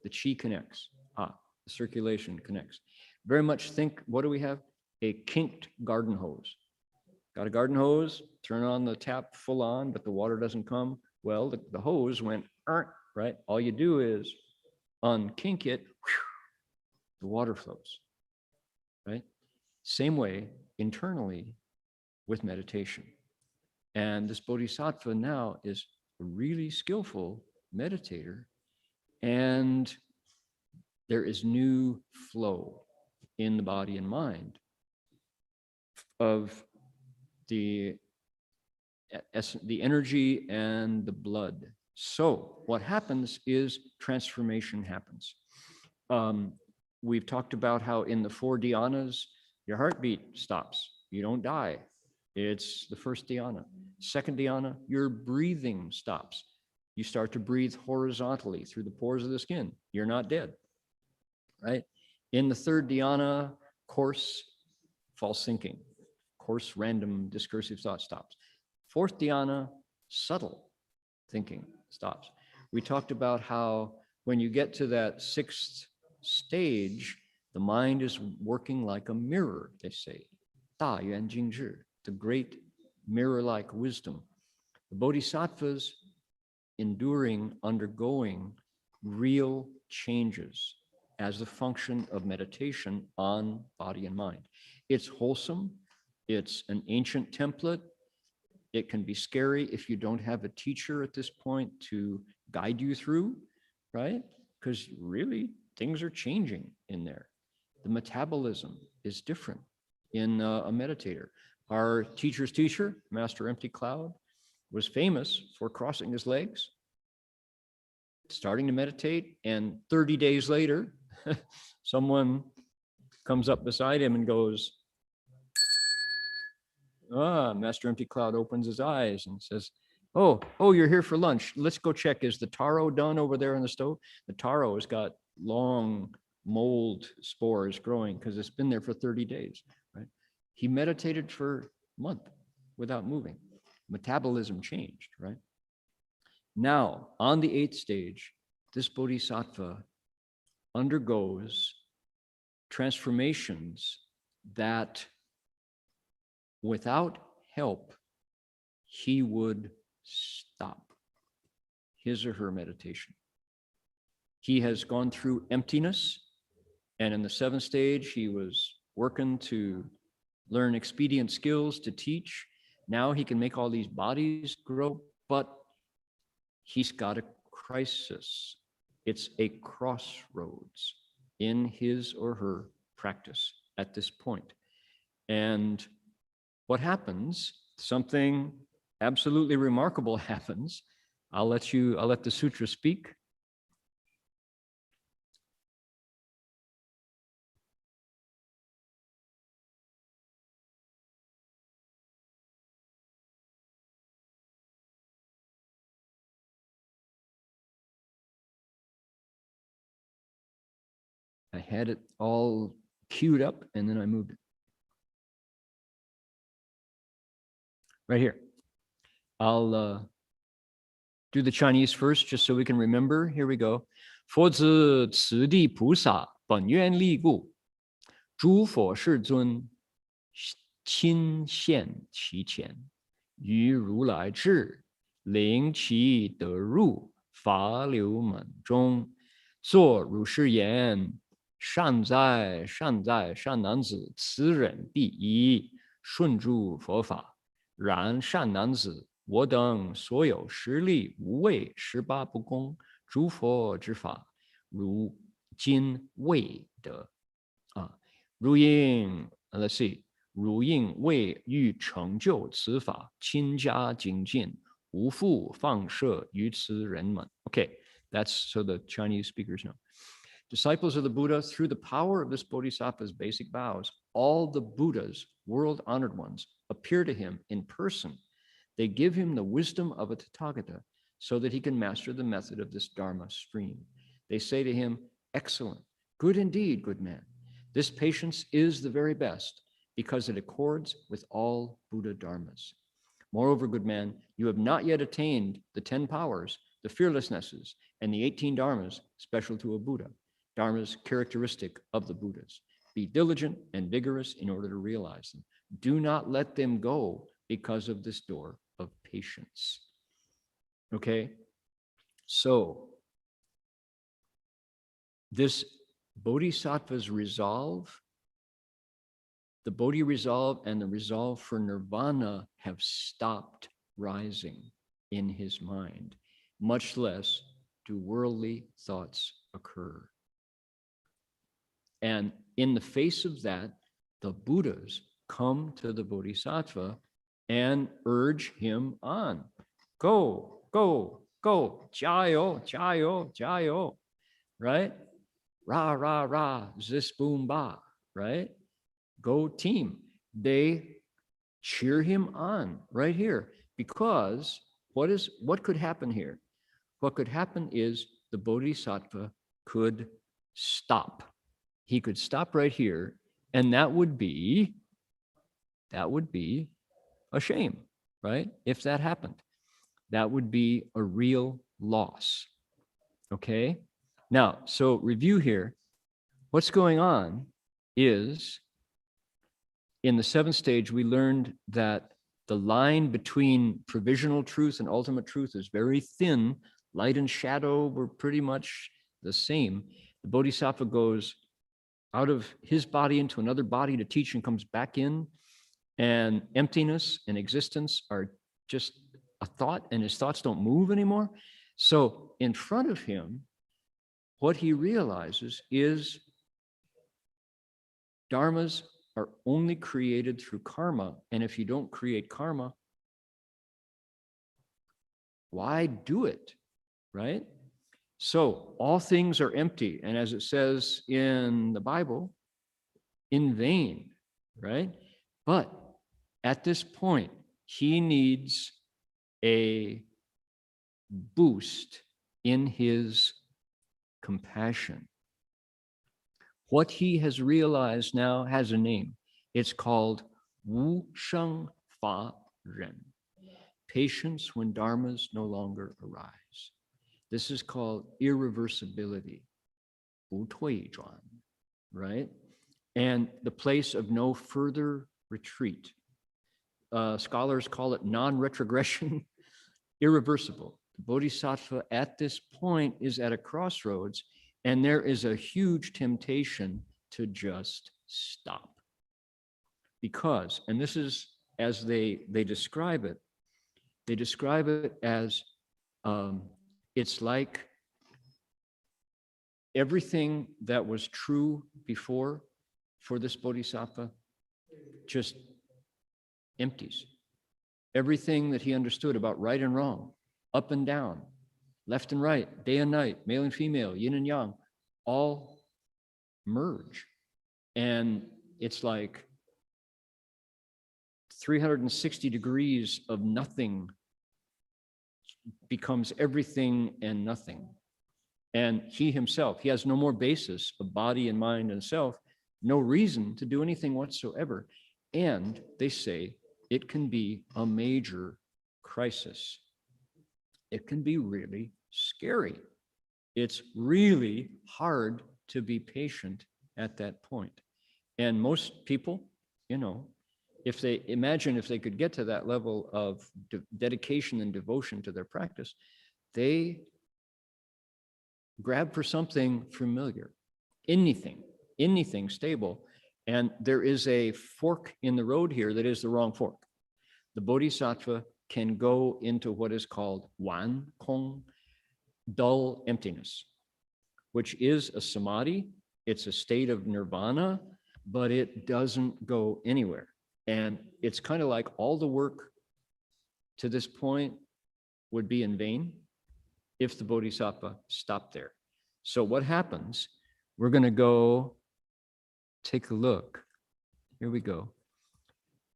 The chi connects. The circulation connects. Very much think, what do we have? A kinked garden hose. Got a garden hose, turn on the tap full on, but the water doesn't come. Well, the hose went, right? All you do is unkink it, the water flows, right? Same way internally with meditation. And this Bodhisattva now is a really skillful meditator, and there is new flow in the body and mind of the energy and the blood. So what happens is transformation happens. We've talked about how in the 4 dhyanas, your heartbeat stops. You don't die. It's the first dhyana. Second dhyana, your breathing stops. You start to breathe horizontally through the pores of the skin. You're not dead, right? In the 3rd dhyana, coarse, false thinking, coarse, random, discursive thought stops. 4th dhyana, subtle thinking stops. We talked about how when you get to that 6th stage, the mind is working like a mirror, they say. Da Yuan Jing Zhi, the great mirror-like wisdom. The Bodhisattvas undergoing real changes as a function of meditation on body and mind. It's wholesome. It's an ancient template. It can be scary if you don't have a teacher at this point to guide you through, right? Because really, things are changing in there. The metabolism is different in a meditator. Our teacher's teacher, Master Empty Cloud, was famous for crossing his legs, starting to meditate, and 30 days later, someone comes up beside him and goes, Master Empty Cloud opens his eyes and says, oh, you're here for lunch. Let's go check. Is the taro done over there on the stove? The taro has got long mold spores growing because it's been there for 30 days, right? He meditated for a month without moving. Metabolism changed, right? Now, on the 8th stage, this Bodhisattva undergoes transformations that without help, he would stop his or her meditation. He has gone through emptiness, and in the 7th stage, he was working to learn expedient skills to teach. Now he can make all these bodies grow, but he's got a crisis. It's a crossroads in his or her practice at this point. And what happens? Something absolutely remarkable happens. I'll let the sutra speak. had it all queued up and then I moved it. Right here. I'll do the Chinese first, just so we can remember. Here we go. 佛子此地菩萨本愿力故，诸佛世尊亲现其前，于如来智，令其得入法流门中，作如是言：善哉，善哉，善男子，此人第一，顺诸佛法。然善男子，我等所有实力无畏18不公，诸佛之法，如今未得啊。如因 let's see， 如因未欲成就此法，亲加精进，无复放射于此人们。Okay, that's so the Chinese speakers know. Disciples of the Buddha, through the power of this Bodhisattva's basic vows, all the Buddhas, world-honored ones, appear to him in person. They give him the wisdom of a Tathagata so that he can master the method of this Dharma stream. They say to him, excellent, good indeed, good man. This patience is the very best because it accords with all Buddha Dharmas. Moreover, good man, you have not yet attained the 10 powers, the fearlessnesses, and the 18 Dharmas special to a Buddha, Dharmas characteristic of the Buddhas. Be diligent and vigorous in order to realize them. Do not let them go because of this door of patience. Okay, so this Bodhisattva's resolve, the Bodhi resolve and the resolve for nirvana have stopped rising in his mind, much less do worldly thoughts occur. And in the face of that, the Buddhas come to the Bodhisattva and urge him on. Go, go, go, jayo, jayo, jayo, right? Ra, ra, ra, zis, boom, ba, right? Go team. They cheer him on right here because what could happen here? What could happen is the Bodhisattva could stop. He could stop right here, and that would be a shame, right? If that happened, that would be a real loss. Okay? Now, so review here. What's going on is in the 7th stage, we learned that the line between provisional truth and ultimate truth is very thin. Light and shadow were pretty much the same. The Bodhisattva goes out of his body into another body to teach and comes back in, and emptiness and existence are just a thought, and his thoughts don't move anymore. So in front of him, what he realizes is dharmas are only created through karma, and if you don't create karma, why do it, right? So all things are empty, and as it says in the Bible, in vain, right? But at this point, he needs a boost in his compassion. What he has realized now has a name. It's called Wu Sheng Fa Ren, patience when dharmas no longer arise. This is called irreversibility, 不退转, right? And the place of no further retreat. Scholars call it non-retrogression, irreversible. The Bodhisattva at this point is at a crossroads, and there is a huge temptation to just stop. Because, and this is as they describe it as it's like everything that was true before for this Bodhisattva just empties. Everything that he understood about right and wrong, up and down, left and right, day and night, male and female, yin and yang, all merge. And it's like 360 degrees of nothing becomes everything and nothing. And he himself, he has no more basis of body and mind and self, no reason to do anything whatsoever. And they say it can be a major crisis. It can be really scary. It's really hard to be patient at that point. And most people, if they imagine if they could get to that level of dedication and devotion to their practice, they grab for something familiar, anything stable. And there is a fork in the road here that is the wrong fork. The Bodhisattva can go into what is called wan kong, dull emptiness, which is a samadhi. It's a state of nirvana, but it doesn't go anywhere. And it's kind of like all the work to this point would be in vain if the Bodhisattva stopped there. So what happens? We're going to go take a look. Here we go.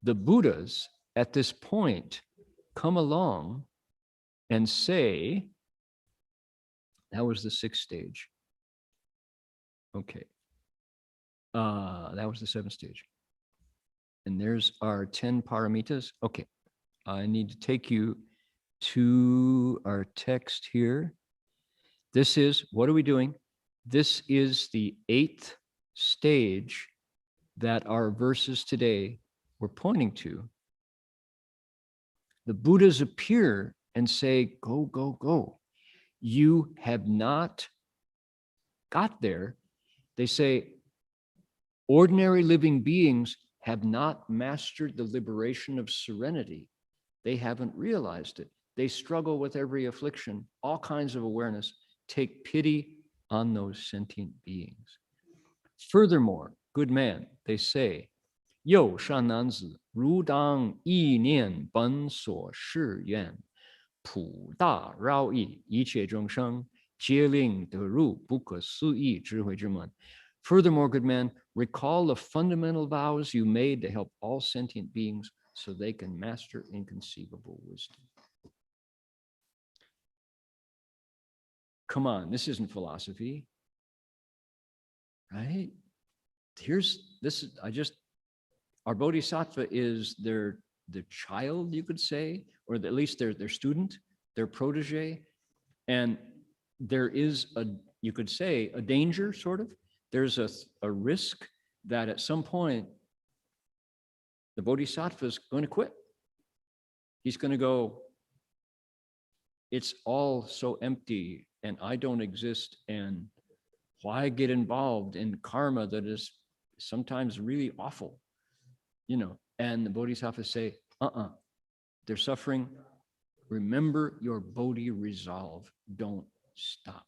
The Buddhas at this point come along and say, that was the sixth stage. Okay. That was the seventh stage. And there's our 10 paramitas. Okay. I need to take you to our text here. This is, what are we doing? This is the 8th stage that our verses today were pointing to. The Buddhas appear and say, go, go, go. You have not got there. They say, ordinary living beings have not mastered the liberation of serenity. They haven't realized it. They struggle with every affliction, all kinds of awareness. Take pity on those sentient beings. Furthermore, good man, they say, Yo shan nanzi, ru dang yi nian ben so shi yuan, pu da rao yi, yi qie zhong sheng, jie ling de ru bu ke su yi zhi hui zhi men. Furthermore, good man, recall the fundamental vows you made to help all sentient beings so they can master inconceivable wisdom. Come on, this isn't philosophy, right? Our bodhisattva is the child, you could say, or at least their student, their protege. And there is you could say, a danger, sort of. There's a risk that at some point, the bodhisattva is going to quit. He's going to go, it's all so empty and I don't exist, and why get involved in karma that is sometimes really awful, and the bodhisattvas say, they're suffering. Remember your bodhi resolve. Don't stop.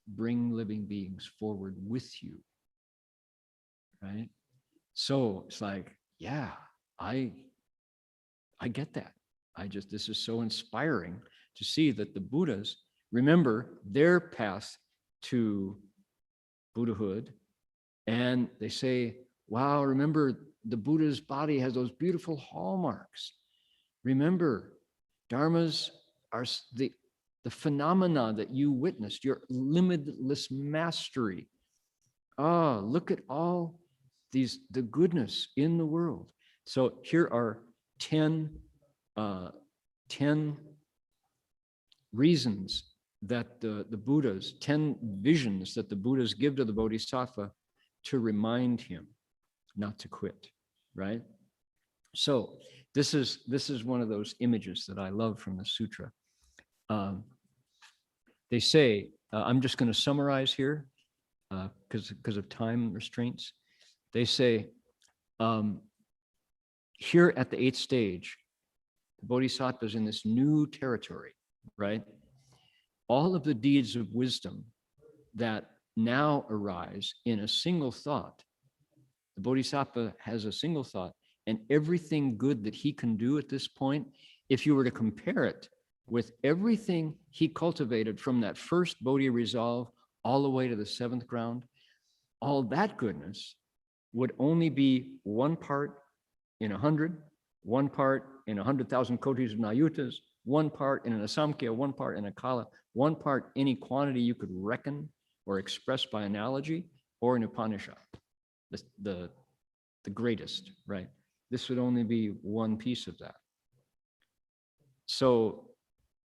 Bring living beings forward with you, right? So it's like, yeah, I get that. This is so inspiring to see that the Buddhas remember their path to Buddhahood, and they say, wow, remember the Buddha's body has those beautiful hallmarks. Remember, dharmas are the phenomena that you witnessed, your limitless mastery. Look at all the goodness in the world. So here are 10 reasons that the Buddhas, 10 visions that the Buddhas give to the Bodhisattva to remind him not to quit, right? So this is one of those images that I love from the sutra. They say, I'm just going to summarize here because of time restraints. They say, here at the 8th stage, the Bodhisattva is in this new territory, right? All of the deeds of wisdom that now arise in a single thought. The Bodhisattva has a single thought, and everything good that he can do at this point, if you were to compare it with everything he cultivated from that first Bodhi resolve all the way to the 7th ground, all that goodness would only be 1 part in 100 one part in 100,000 kotis of Nayutas, one part in an Asamkhya, one part in a Kala, one part any quantity you could reckon or express by analogy, or an Upanishad, the greatest, right? This would only be one piece of that. So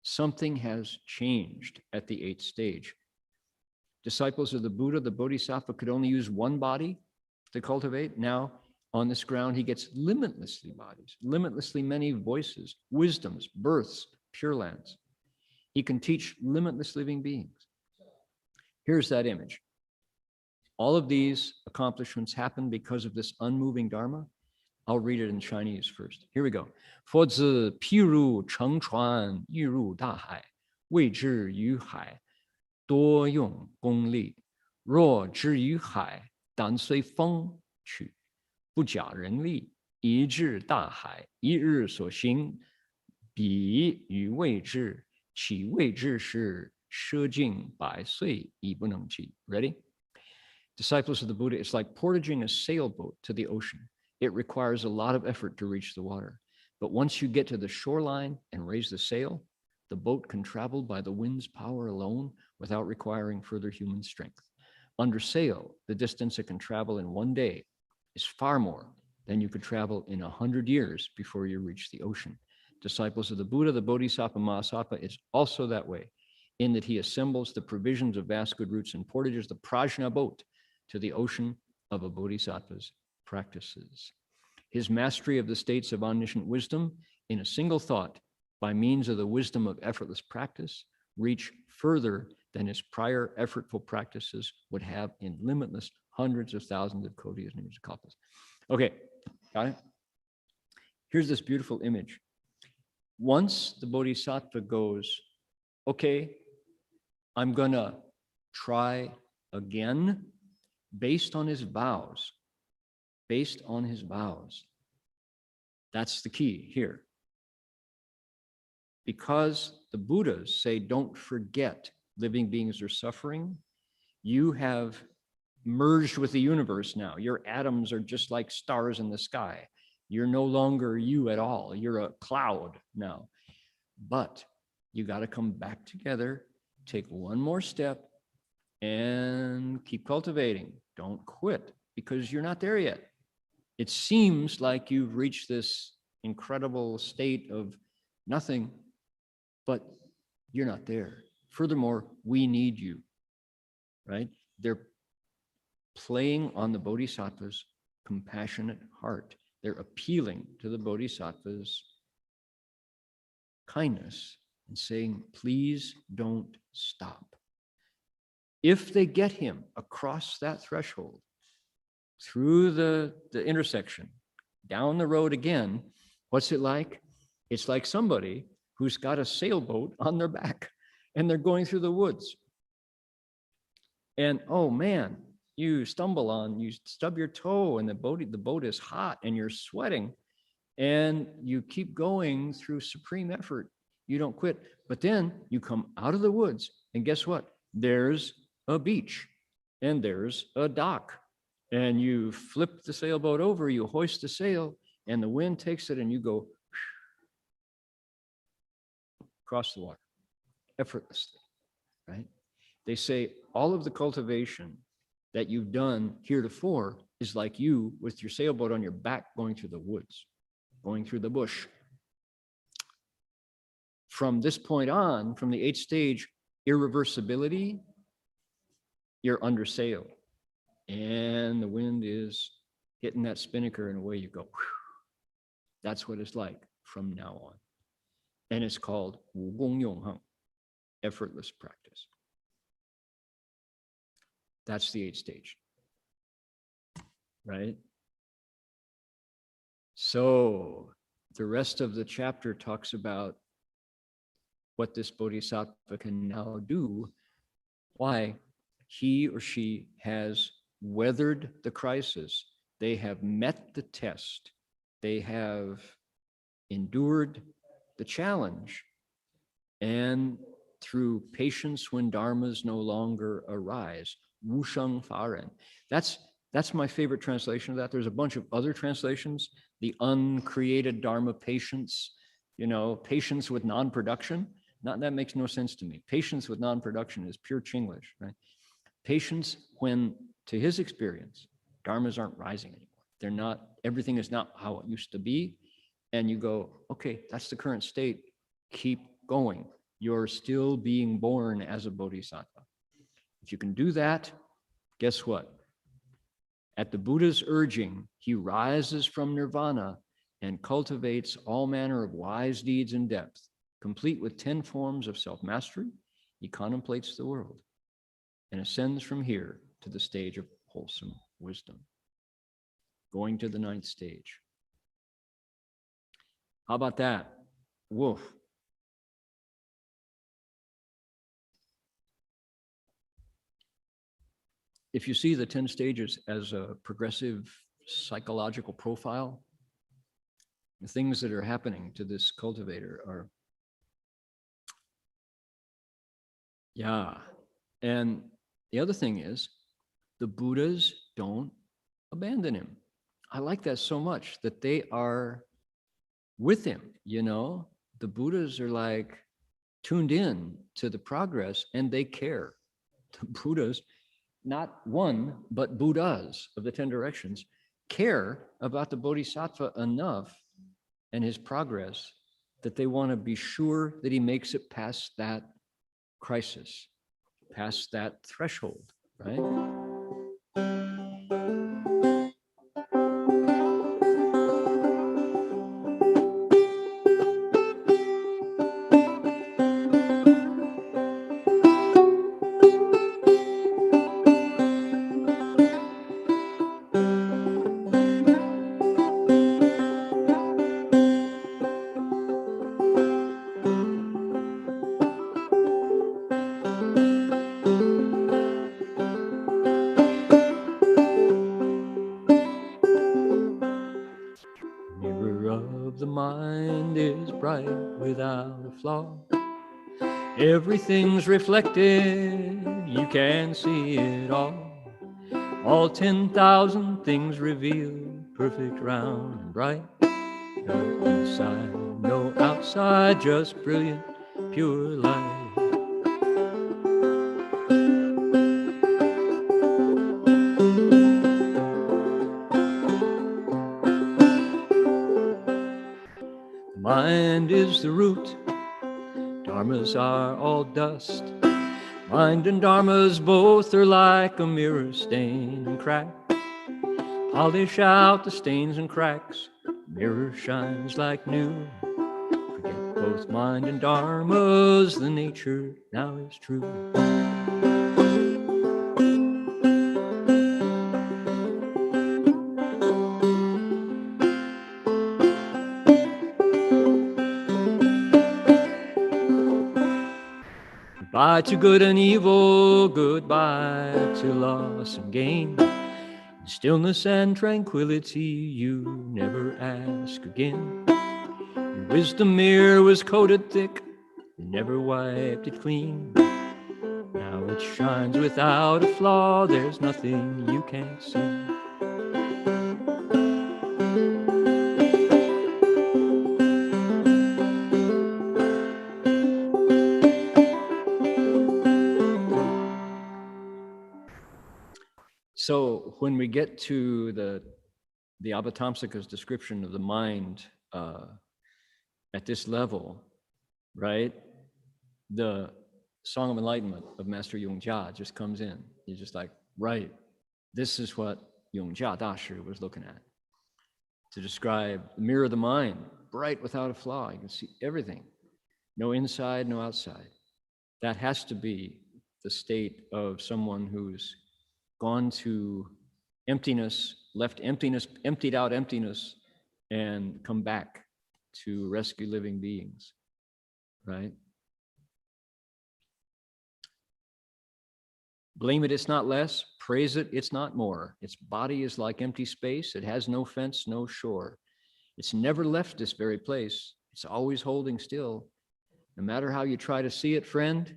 something has changed at the 8th stage. Disciples of the Buddha, the Bodhisattva, could only use one body to cultivate. Now, on this ground, he gets limitlessly bodies, limitlessly many voices, wisdoms, births, pure lands. He can teach limitless living beings. Here's that image. All of these accomplishments happen because of this unmoving Dharma. I'll read it in Chinese first. Here we go. 佛子譬如乘船欲入大海，谓之于海，多用功力。若之于海，但随风去，不假人力，以至大海。一日所行，彼于谓之，其谓之是舍尽百岁，已不能及。Ready? Disciples of the Buddha, it's like portaging a sailboat to the ocean. It requires a lot of effort to reach the water. But once you get to the shoreline and raise the sail, the boat can travel by the wind's power alone without requiring further human strength. Under sail, the distance it can travel in one day is far more than you could travel in 100 years before you reach the ocean. Disciples of the Buddha, the Bodhisattva Mahasattva, is also that way, in that he assembles the provisions of vast good roots and portages the Prajna boat to the ocean of a Bodhisattva's practices. His mastery of the states of omniscient wisdom in a single thought by means of the wisdom of effortless practice reach further than his prior effortful practices would have in limitless hundreds of thousands of kotis and kalpas. Okay, got it? Here's this beautiful image. Once the Bodhisattva goes, okay, I'm gonna try again, based on his vows, That's the key here. Because the Buddhas say, don't forget living beings are suffering, you have merged with the universe now. Your atoms are just like stars in the sky. You're no longer you at all. You're a cloud now. But you got to come back together, take one more step, and keep cultivating. Don't quit, because you're not there yet. It seems like you've reached this incredible state of nothing, but you're not there. Furthermore, we need you, right? They're playing on the Bodhisattva's compassionate heart. They're appealing to the Bodhisattva's kindness and saying, please don't stop. If they get him across that threshold, through the intersection, down the road again, what's it like? It's like somebody who's got a sailboat on their back and they're going through the woods. And oh man, you stub your toe and the boat is hot and you're sweating and you keep going through supreme effort. You don't quit. But then you come out of the woods and guess what? There's a beach and there's a dock. And you flip the sailboat over, you hoist the sail, and the wind takes it, and you go across the water effortlessly, right? They say all of the cultivation that you've done heretofore is like you with your sailboat on your back going through the woods, going through the bush. From this point on, from the 8th stage, irreversibility, you're under sail. And the wind is hitting that spinnaker and away you go. That's what it's like from now on. And it's called 无功用行, effortless practice. That's the 8th stage, right? So the rest of the chapter talks about what this Bodhisattva can now do, why he or she has weathered the crisis. They have met the test. They have endured the challenge. And through patience when dharmas no longer arise, wusheng faren. That's That's my favorite translation of that. There's a bunch of other translations. The uncreated Dharma patience, patience with non-production. That makes no sense to me. Patience with non-production is pure Chinglish, right? Patience when, to his experience, dharmas aren't rising anymore. They're not, everything is not how it used to be. And you go, okay, that's the current state. Keep going. You're still being born as a bodhisattva. If you can do that, guess what? At the Buddha's urging, he rises from nirvana and cultivates all manner of wise deeds in depth. Complete with 10 forms of self-mastery, he contemplates the world and ascends from here to the stage of wholesome wisdom, going to the 9th stage. How about that? Woof. If you see the 10 stages as a progressive psychological profile, the things that are happening to this cultivator are, yeah. And the other thing is, the Buddhas don't abandon him. I like that so much, that they are with him, The Buddhas are like tuned in to the progress and they care. The Buddhas, not one, but Buddhas of the 10 directions, care about the Bodhisattva enough and his progress that they want to be sure that he makes it past that crisis, past that threshold, right? Everything's reflected, you can see it all. All 10,000 things revealed, perfect, round, and bright. No inside, no outside, just brilliant, pure light. Mind is the root, dharmas are all dust. Mind and dharmas both are like a mirror, stain and crack. Polish out the stains and cracks, mirror shines like new. Forget both mind and dharmas, the nature now is true. Goodbye to good and evil, goodbye to loss and gain. In stillness and tranquility, you never ask again. Your wisdom mirror was coated thick, you never wiped it clean. Now it shines without a flaw, there's nothing you can't see. So when we get to the Avatamsaka's description of the mind at this level, right? The Song of Enlightenment of Master Yongjia just comes in. He's just like, right, this is what Yongjia Dashi was looking at. To describe the mirror of the mind, bright without a flaw. You can see everything. No inside, no outside. That has to be the state of someone who's gone to emptiness, left emptiness, emptied out emptiness, and come back to rescue living beings, right? Blame it, it's not less. Praise it, it's not more. Its body is like empty space. It has no fence, no shore. It's never left this very place. It's always holding still. No matter how you try to see it, friend,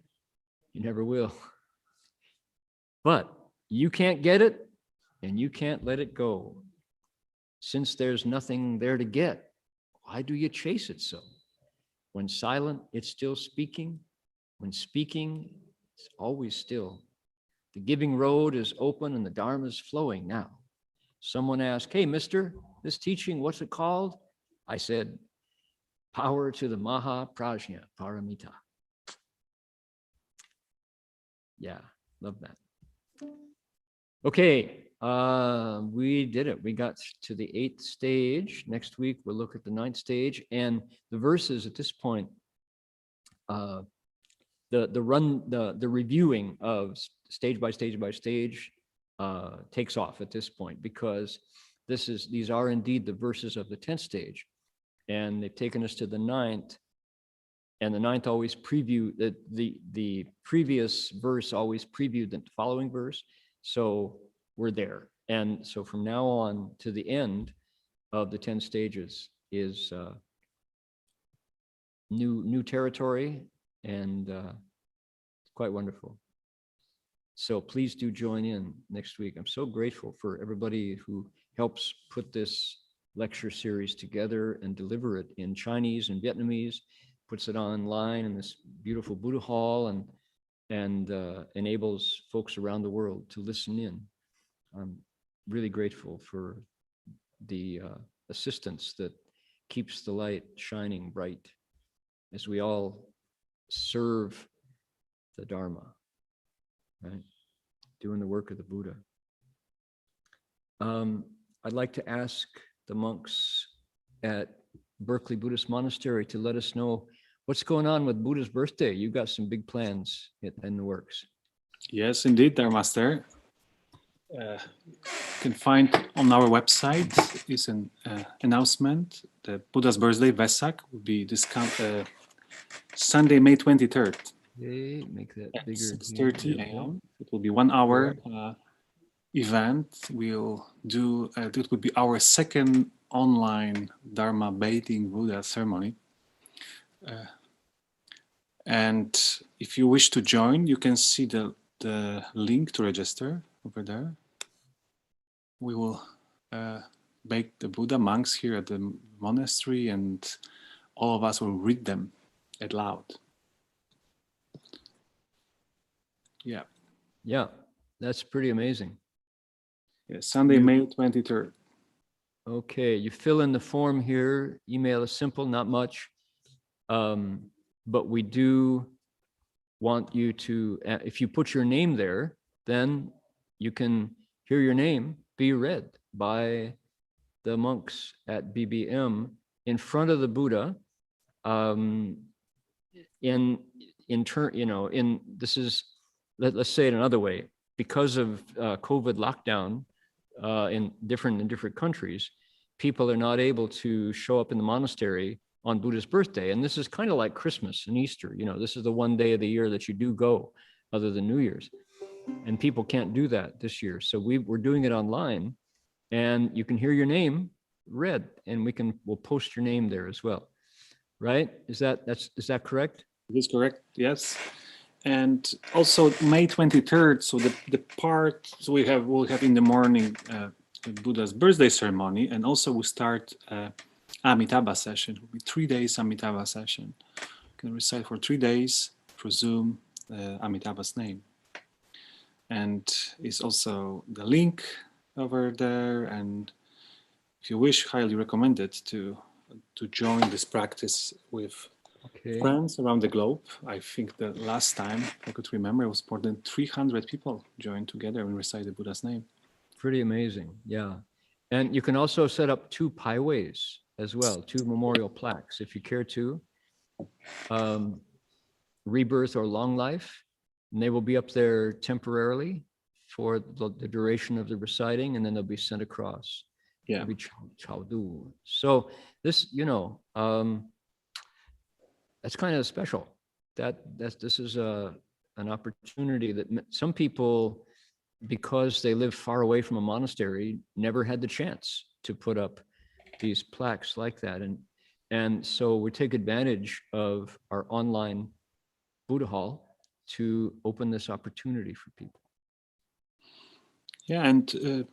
you never will. But you can't get it, and you can't let it go. Since there's nothing there to get, why do you chase it so? When silent, it's still speaking. When speaking, it's always still. The giving road is open and the Dharma is flowing now. Someone asked, hey, mister, this teaching, what's it called? I said, power to the Maha Prajna, Paramita. Yeah, love that. Okay, we did it. We got to the 8th stage. Next week, we'll look at the 9th stage. And the verses at this point, the reviewing of stage by stage by stage takes off at this point, because these are indeed the verses of the 10th stage, and they've taken us to the 9th, and the 9th always the previous verse always previewed the following verse, so we're there. And so from now on to the end of the 10 stages is new territory, and it's quite wonderful. So please do join in next week. I'm so grateful for everybody who helps put this lecture series together and deliver it in Chinese and Vietnamese, puts it online in this beautiful Buddha hall, and enables folks around the world to listen in. I'm really grateful for the assistance that keeps the light shining bright as we all serve the Dharma, right? Doing the work of the Buddha. I'd like to ask the monks at Berkeley Buddhist Monastery to let us know what's going on with Buddha's birthday. You've got some big plans in the works. Yes, indeed, Dharmaster. You can find on our website is an announcement. The Buddha's birthday, Vesak, will be Sunday, May 23rd. Okay, make that at bigger. 6:30 a.m. It will be 1 hour event. We'll do, it will be our second online Dharma bathing Buddha ceremony. And if you wish to join, you can see the link to register over there. We will bake the Buddha monks here at the monastery, and all of us will read them aloud. Yeah. Yeah, that's pretty amazing. Yeah, Sunday, May 23rd. Okay, you fill in the form here. Email is simple, not much. But we do want you to, if you put your name there, then you can hear your name be read by the monks at BBM in front of the Buddha. Let's say it another way. Because of COVID lockdown in different countries, people are not able to show up in the monastery on Buddha's birthday. And this is kind of like Christmas and Easter. You know, this is the one day of the year that you do go, other than New Year's. And people can't do that this year. So we're doing it online, and you can hear your name read, and we'll post your name there as well. Right? Is that correct? It is correct, yes. And also May 23rd, so the part, so we'll have in the morning Buddha's birthday ceremony, and also we'll start Amitabha session. It will be 3 days Amitabha session. You can recite for 3 days through Zoom Amitabha's name. And it's also the link over there, and if you wish, highly recommended to join this practice with friends around the globe. I think the last time I could remember, it was more than 300 people joined together and recite the Buddha's name. Pretty amazing, yeah. And you can also set up 2 paiways as well, 2 memorial plaques, if you care to. Rebirth or long life, and they will be up there temporarily for the duration of the reciting, and then they'll be sent across. Yeah. It'll be chao-du. So this, that's kind of special. This is an opportunity that some people, because they live far away from a monastery, never had the chance to put up these plaques like that. And so we take advantage of our online Buddha Hall to open this opportunity for people. Yeah, and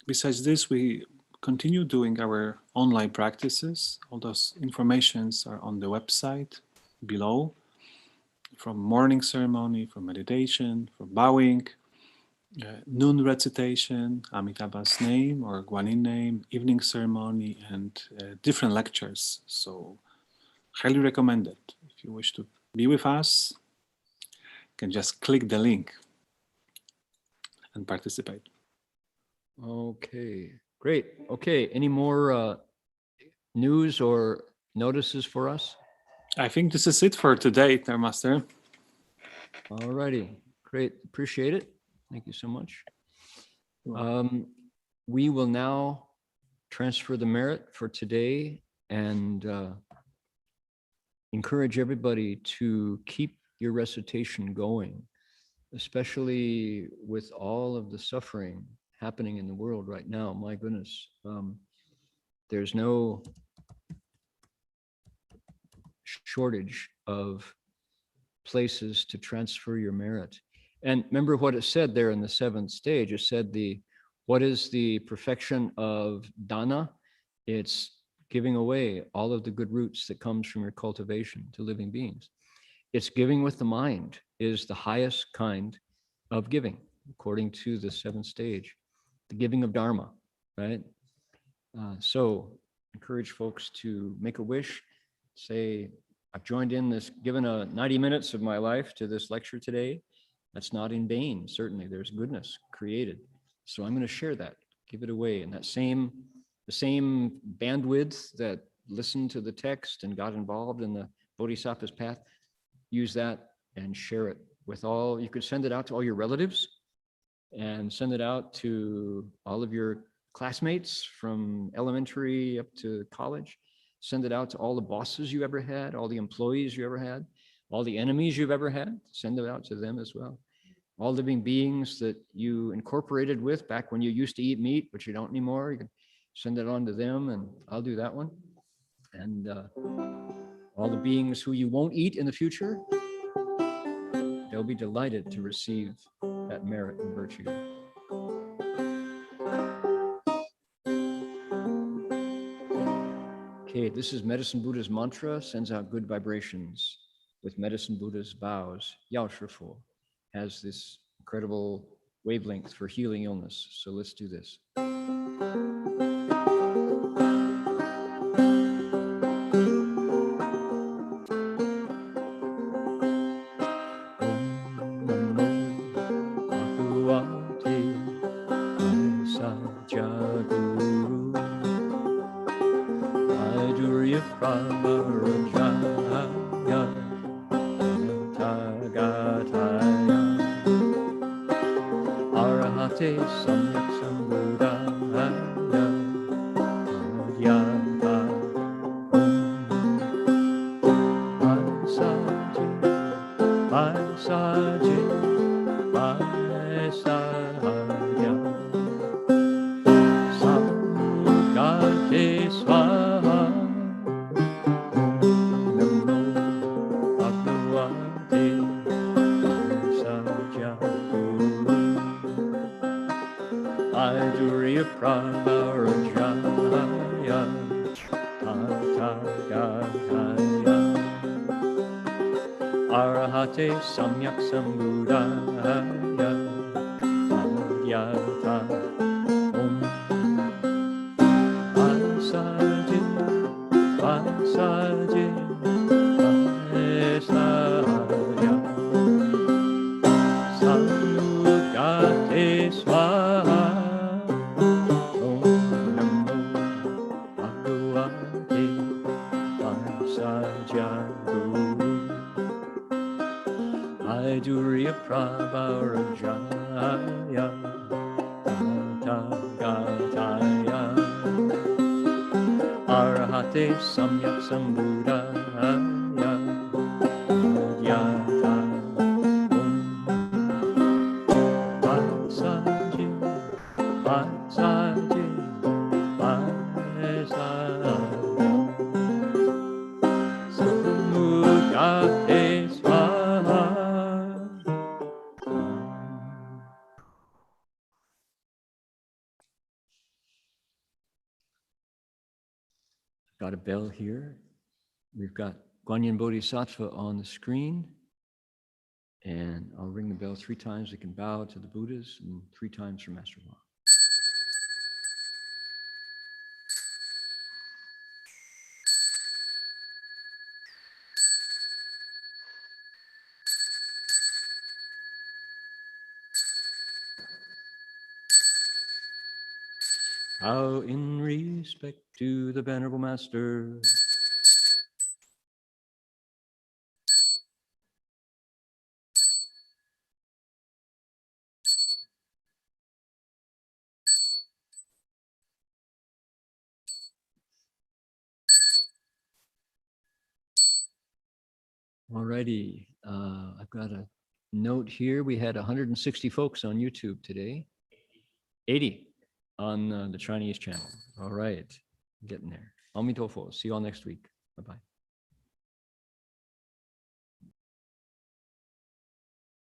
Besides this, we continue doing our online practices. All those informations are on the website below, from morning ceremony, from meditation, from bowing, noon recitation, Amitabha's name or Guanyin name, evening ceremony, and different lectures. So highly recommended. If you wish to be with us, you can just click the link and participate. Okay, great. Okay, any more news or notices for us? I think this is it for today, Master. All righty, great. Appreciate it. Thank you so much. We will now transfer the merit for today and encourage everybody to keep your recitation going, especially with all of the suffering happening in the world right now. My goodness, there's no shortage of places to transfer your merit. And remember what it said there in the seventh stage. It said what is the perfection of Dhyana? It's giving away all of the good roots that comes from your cultivation to living beings. It's giving with the mind is the highest kind of giving, according to the seventh stage, the giving of Dharma, right? So encourage folks to make a wish, say, I've joined in this, given 90 minutes of my life to this lecture today. That's not in vain. Certainly there's goodness created. So I'm going to share that, give it away. And the same bandwidth that listened to the text and got involved in the Bodhisattva's path, use that and share it with all. You could send it out to all your relatives and send it out to all of your classmates from elementary up to college. Send it out to all the bosses you ever had, all the employees you ever had, all the enemies you've ever had. Send it out to them as well. All living beings that you incorporated with back when you used to eat meat, but you don't anymore, you can send it on to them, and I'll do that one. And all the beings who you won't eat in the future, they'll be delighted to receive that merit and virtue. Okay, this is Medicine Buddha's mantra, sends out good vibrations with Medicine Buddha's vows. Yao Shifu has this incredible wavelength for healing illness. So let's do this. Samyak Sambuddhaya Adhyata Om Vasaji Vasaji Vasaja Samugate Swaha Om Namo Bhagavate Vasaja Durya Prabharajaya Tagataya Arahate Samyak Sambuddhaya Adhyata Om Vasaji Vasaji Vasaja Samugate got a bell here. We've got Guanyin Bodhisattva on the screen. And I'll ring the bell 3 times. We can bow to the Buddhas and 3 times for Master Law. Bow in respect to the Venerable Master. Alrighty, I've got a note here. We had 160 folks on YouTube today. 80 on the Chinese channel. All right, getting there. Amitofo. See you all next week. Bye-bye.